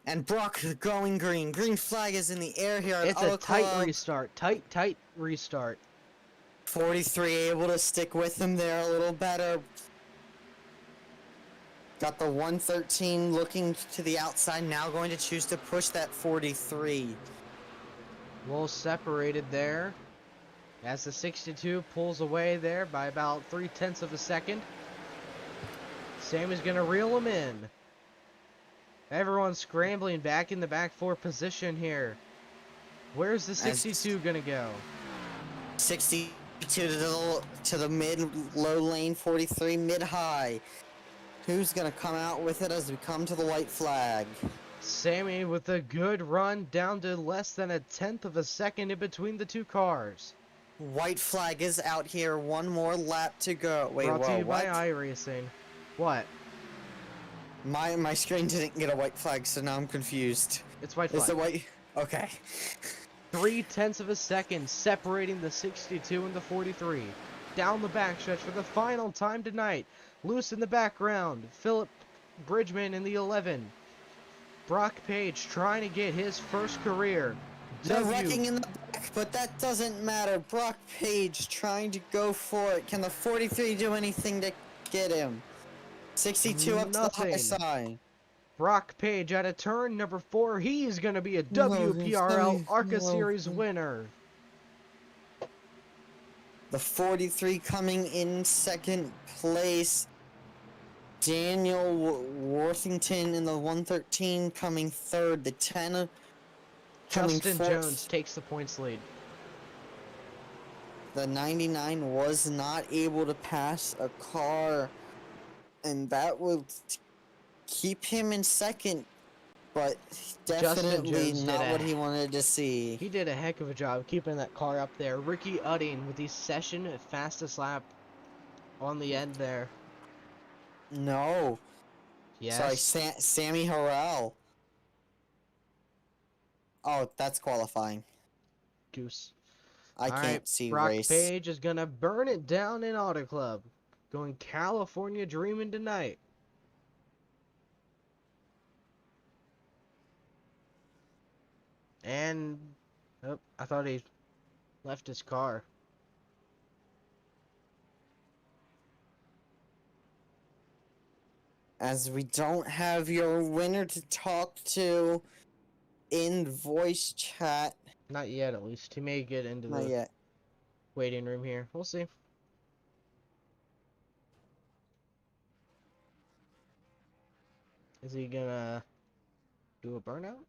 And Brock going green. Green flag is in the air here at It's Auto a tight Club. restart. Tight restart. 43 able to stick with him there a little better. Got the 113 looking to the outside, now going to choose to push that 43. Well separated there. As the 62 pulls away there by about 0.3 of a second. Sammy's going to reel him in. Everyone's scrambling back in the back four position here. Where's the 62 going to go? 62 to the mid-low lane, 43 mid-high. Who's going to come out with it as we come to the white flag? Sammy with a good run down to less than 1/10 of a second in between the two cars. White flag is out here. One more lap to go. Wait, Brought to whoa, you what? by iRacing. What? My screen didn't get a white flag, so now I'm confused. It's white Is flag. it white? Okay. 0.3 of a second separating the 62 and the 43. Down the backstretch for the final time tonight. Loose in the background. Philip Bridgman in the 11. Brock Page trying to get his first career They're W. wrecking in the back, but that doesn't matter. Brock Page trying to go for it. Can the 43 do anything to get him? 62 up to the high Nothing. side. Brock Page at a turn number 4. He's going to be a No, WPRL ARCA no. Series winner. The 43 coming in second place. Daniel Worthington in the 113 coming third. The 10 coming Justin fourth. Jones takes the points lead. The 99 was not able to pass a car, and that will keep him in second, but definitely Jones not did what he wanted to see. He did a heck of a job keeping that car up there. Ricky Udding with the session fastest lap on the end there. No. Yes. Sorry, Sammy Harrell. Oh, that's qualifying. Goose. I All can't right, see Brock race. Page is going to burn it down in Auto Club. Going California dreaming tonight. And, oh, I thought he left his car. As we don't have your winner to talk to in voice chat. Not yet, at least. He may get into Not the yet. waiting room here. We'll see. Is he gonna do a burnout?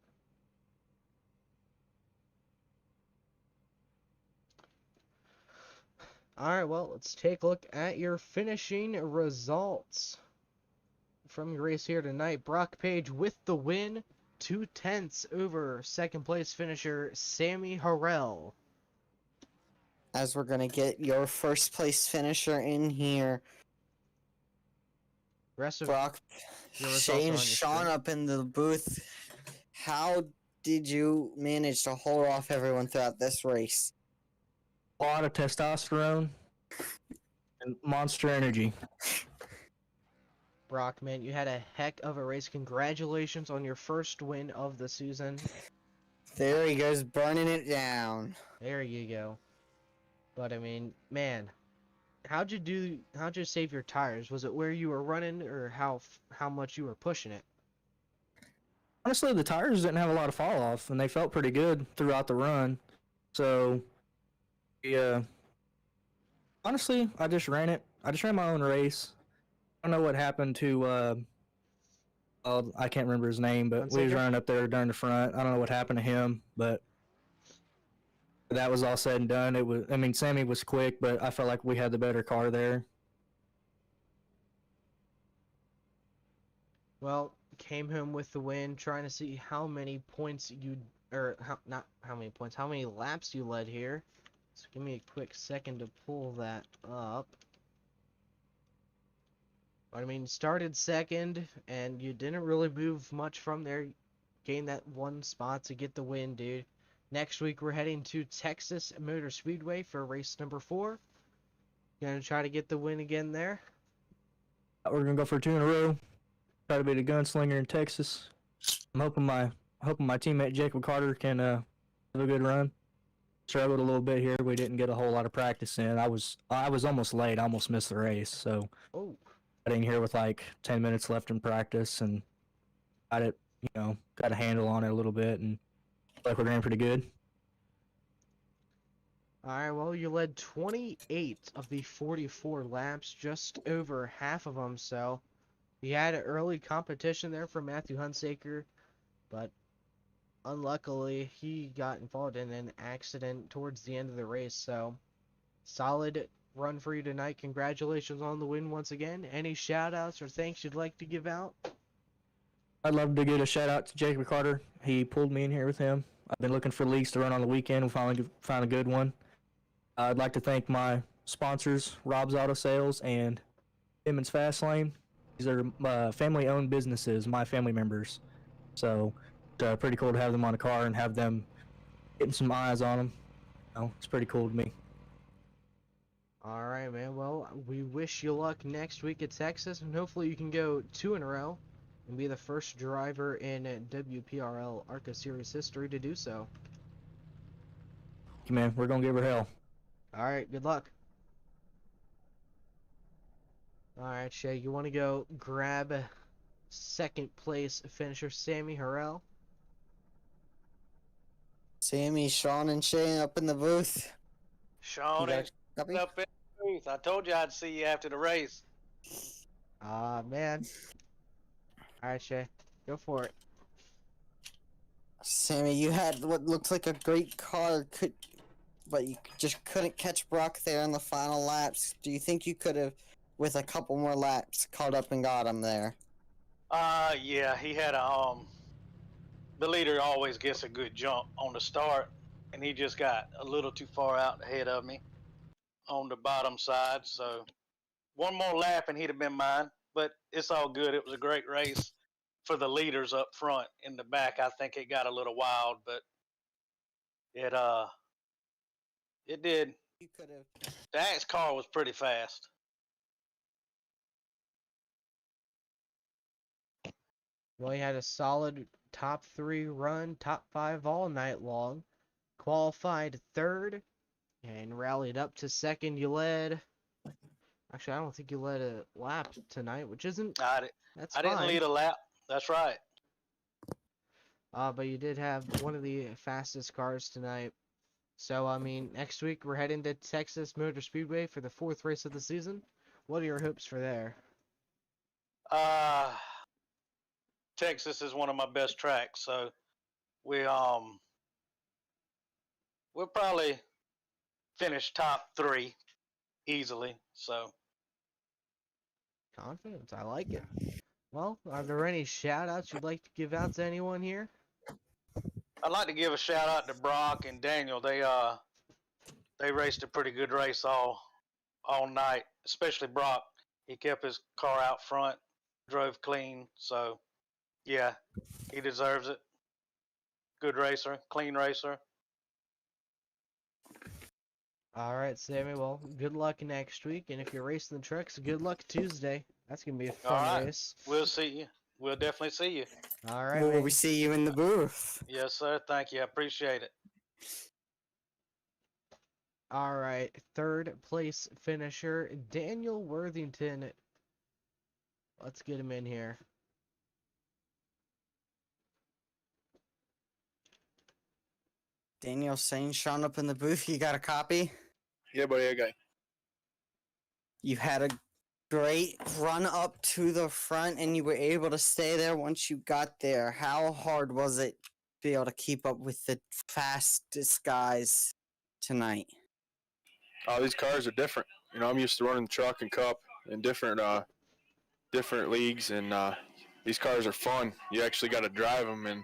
Alright, well, let's take a look at your finishing results from your race here tonight. Brock Page with the win, 0.2 over second place finisher Sammy Harrell. As we're gonna get your first place finisher in here. Rest of Brock, your results Shane, are on your Sean screen. up in the booth. How did you manage to hold off everyone throughout this race? A lot of testosterone and Monster Energy. Brock, man, you had a heck of a race. Congratulations on your first win of the season. There he goes, burning it down. There you go. But I mean, man, how'd you save your tires? Was it where you were running, or how much you were pushing it? Honestly, the tires didn't have a lot of fall off, and they felt pretty good throughout the run. So, yeah. Honestly, I just ran it. I just ran my own race. I don't know what happened to, I can't remember his name, but we was Hunsaker? running up there during the front. I don't know what happened to him, but that was all said and done. Sammy was quick, but I felt like we had the better car there. Well, came home with the win, trying to see how many points you'd or not how many points, how many laps you led here. So give me a quick second to pull that up. But I mean, started second, and you didn't really move much from there. Gained that one spot to get the win, dude. Next week, we're heading to Texas Motor Speedway for race number 4. Gonna try to get the win again there. We're gonna go for 2 in a row. Try to be the gunslinger in Texas. I'm hoping my teammate Jacob Carter can have a good run. Struggled a little bit here. We didn't get a whole lot of practice in. I was almost late. I almost missed the race. So Oh, getting here with like 10 minutes left in practice and got a handle on it a little bit and like we're doing pretty good. alright, well, you led 28 of the 44 laps, just over half of them, so you had an early competition there for Matthew Hunsaker, but unluckily, he got involved in an accident towards the end of the race, so solid run for you tonight. Congratulations on the win once again. Any shout-outs or thanks you'd like to give out? I'd love to give a shout out to Jacob Carter. He pulled me in here with him. I've been looking for leagues to run on the weekend. We finally found a good one. I'd like to thank my sponsors, Rob's Auto Sales and Simmons Fast Lane. These are family-owned businesses, my family members. So it's pretty cool to have them on the car and have them getting some eyes on them. It's pretty cool to me. Alright, man. Well, we wish you luck next week at Texas, and hopefully you can go 2 in a row and be the first driver in WPRL ARCA Series history to do so. Thank you, man. We're going to give her hell. Alright, good luck. Alright, Shay, you want to go grab second place finisher Sammy Harrell? Sammy, Sean, and Shane up in the booth. Sean You is got a copy? up in the booth. I told you I'd see you after the race. Ah, man. Alright, Shay, go for it. Sammy, you had what looked like a great car, but you just couldn't catch Brock there in the final laps. Do you think you could have, with a couple more laps, caught up and got him there? Yeah, he had the leader always gets a good jump on the start, and he just got a little too far out ahead of me on the bottom side. So one more lap and he'd have been mine, but it's all good. It was a great race for the leaders up front. In the back, I think it got a little wild, but it did. You could have. The Axe car was pretty fast. Well, he had a solid top 3 run, top 5 all night long. Qualified 3rd and rallied up to 2nd. You led. Actually, I don't think you led a lap tonight, which isn't. That's I fine. didn't lead a lap. That's right. But you did have one of the fastest cars tonight. So, I mean, next week we're heading to Texas Motor Speedway for the 4th race of the season. What are your hopes for there? Texas is one of my best tracks, so we'll probably finish top 3 easily. So Confidence, I like it. Well, are there any shout-outs you'd like to give out to anyone here? I'd like to give a shout out to Brock and Daniel. They raced a pretty good race all night, especially Brock. He kept his car out front, drove clean. So yeah, he deserves it. Good racer, clean racer. All right, Sammy. Well, good luck next week, and if you're racing the trucks, good luck Tuesday. That's gonna be a All fun right. race. We'll see you. We'll definitely see you. All right, Will man. we see you in the booth? Yes, sir. Thank you. I appreciate it. All right, 3rd place finisher Daniel Worthington. Let's get him in here. Daniel saying, Sean up in the booth. You got a copy? Yeah, buddy, I got you. You had a great run up to the front, and you were able to stay there once you got there. How hard was it to be able to keep up with the fastest guys tonight? Oh, these cars are different. You know, I'm used to running the truck and cup in different leagues, and these cars are fun. You actually got to drive them, and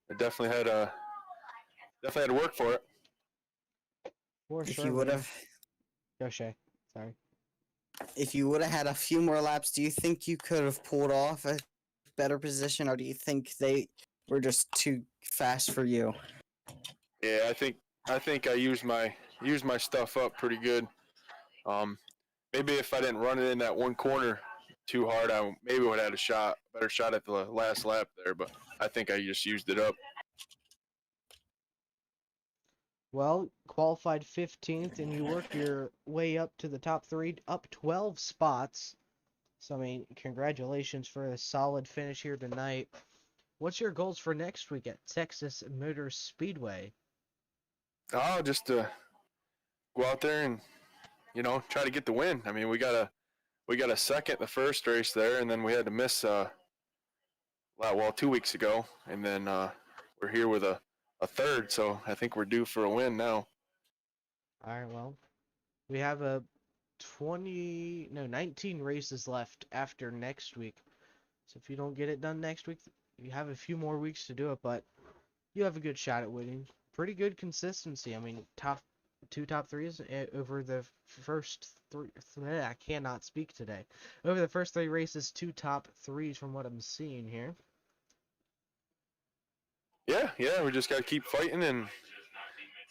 it definitely had definitely had to work for it. For If sure, you would man. have, Go Shay. Sorry. if you would have had a few more laps, do you think you could have pulled off a better position, or do you think they were just too fast for you? Yeah, I think I used my stuff up pretty good. Um, maybe if I didn't run it in that one corner too hard, I maybe would have had better shot at the last lap there. But I think I just used it up. Well, qualified 15th, and you worked your way up to the top 3, up 12 spots. So, I mean, congratulations for a solid finish here tonight. What's your goals for next week at Texas Motor Speedway? Oh, just to go out there and try to get the win. I mean, we got a second the first race there, and then we had to miss 2 weeks ago, and then we're here with a third. So I think we're due for a win now. All right, well, we have a 19 races left after next week. So if you don't get it done next week, you have a few more weeks to do it, but you have a good shot at winning. Pretty good consistency. I mean, top threes over the first three. I cannot speak today. Over the first 3 races, 2 top 3s from what I'm seeing here. Yeah, we just got to keep fighting and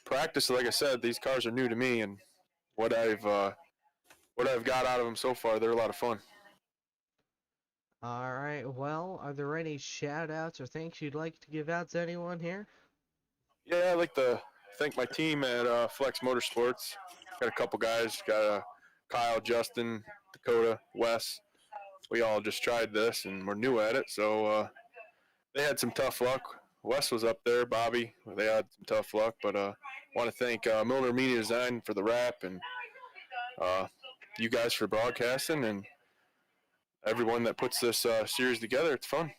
practice. Like I said, these cars are new to me, and what I've got out of them so far, they're a lot of fun. All right. Well, are there any shout outs or thanks you'd like to give out to anyone here? Yeah, I'd like to thank my team at Flex Motorsports. Got a couple guys. Got Kyle, Justin, Dakota, Wes. We all just tried this, and we're new at it, so they had some tough luck. Wes was up there, Bobby. They had some tough luck, but want to thank Milner Media Design for the wrap, and you guys for broadcasting, and everyone that puts this series together. It's fun.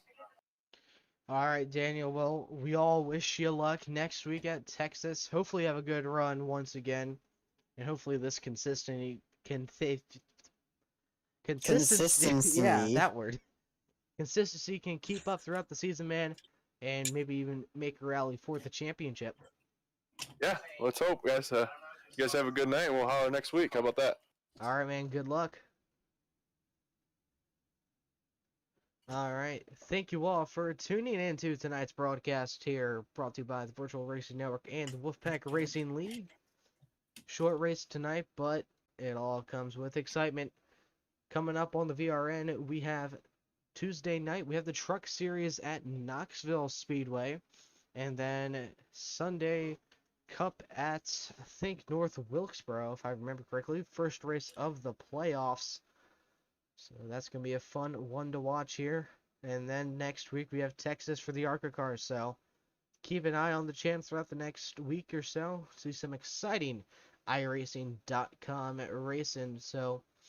All right, Daniel. Well, we all wish you luck next week at Texas. Hopefully, you have a good run once again, and hopefully, this consistency, yeah, Consistency. that word, consistency can keep up throughout the season, man, and maybe even make a rally for the championship. Yeah, let's hope, guys. You guys have a good night, and we'll holler next week. How about that? All right, man. Good luck. All right. Thank you all for tuning in to tonight's broadcast here, brought to you by the Virtual Racing Network and the Wolfpack Racing League. Short race tonight, but it all comes with excitement. Coming up on the VRN, we have Tuesday night, we have the Truck Series at Knoxville Speedway. And then Sunday, Cup at, I think, North Wilkesboro, if I remember correctly. First race of the playoffs. So that's going to be a fun one to watch here. And then next week we have Texas for the ARCA cars. So keep an eye on the channel throughout the next week or so. See some exciting iRacing.com racing. So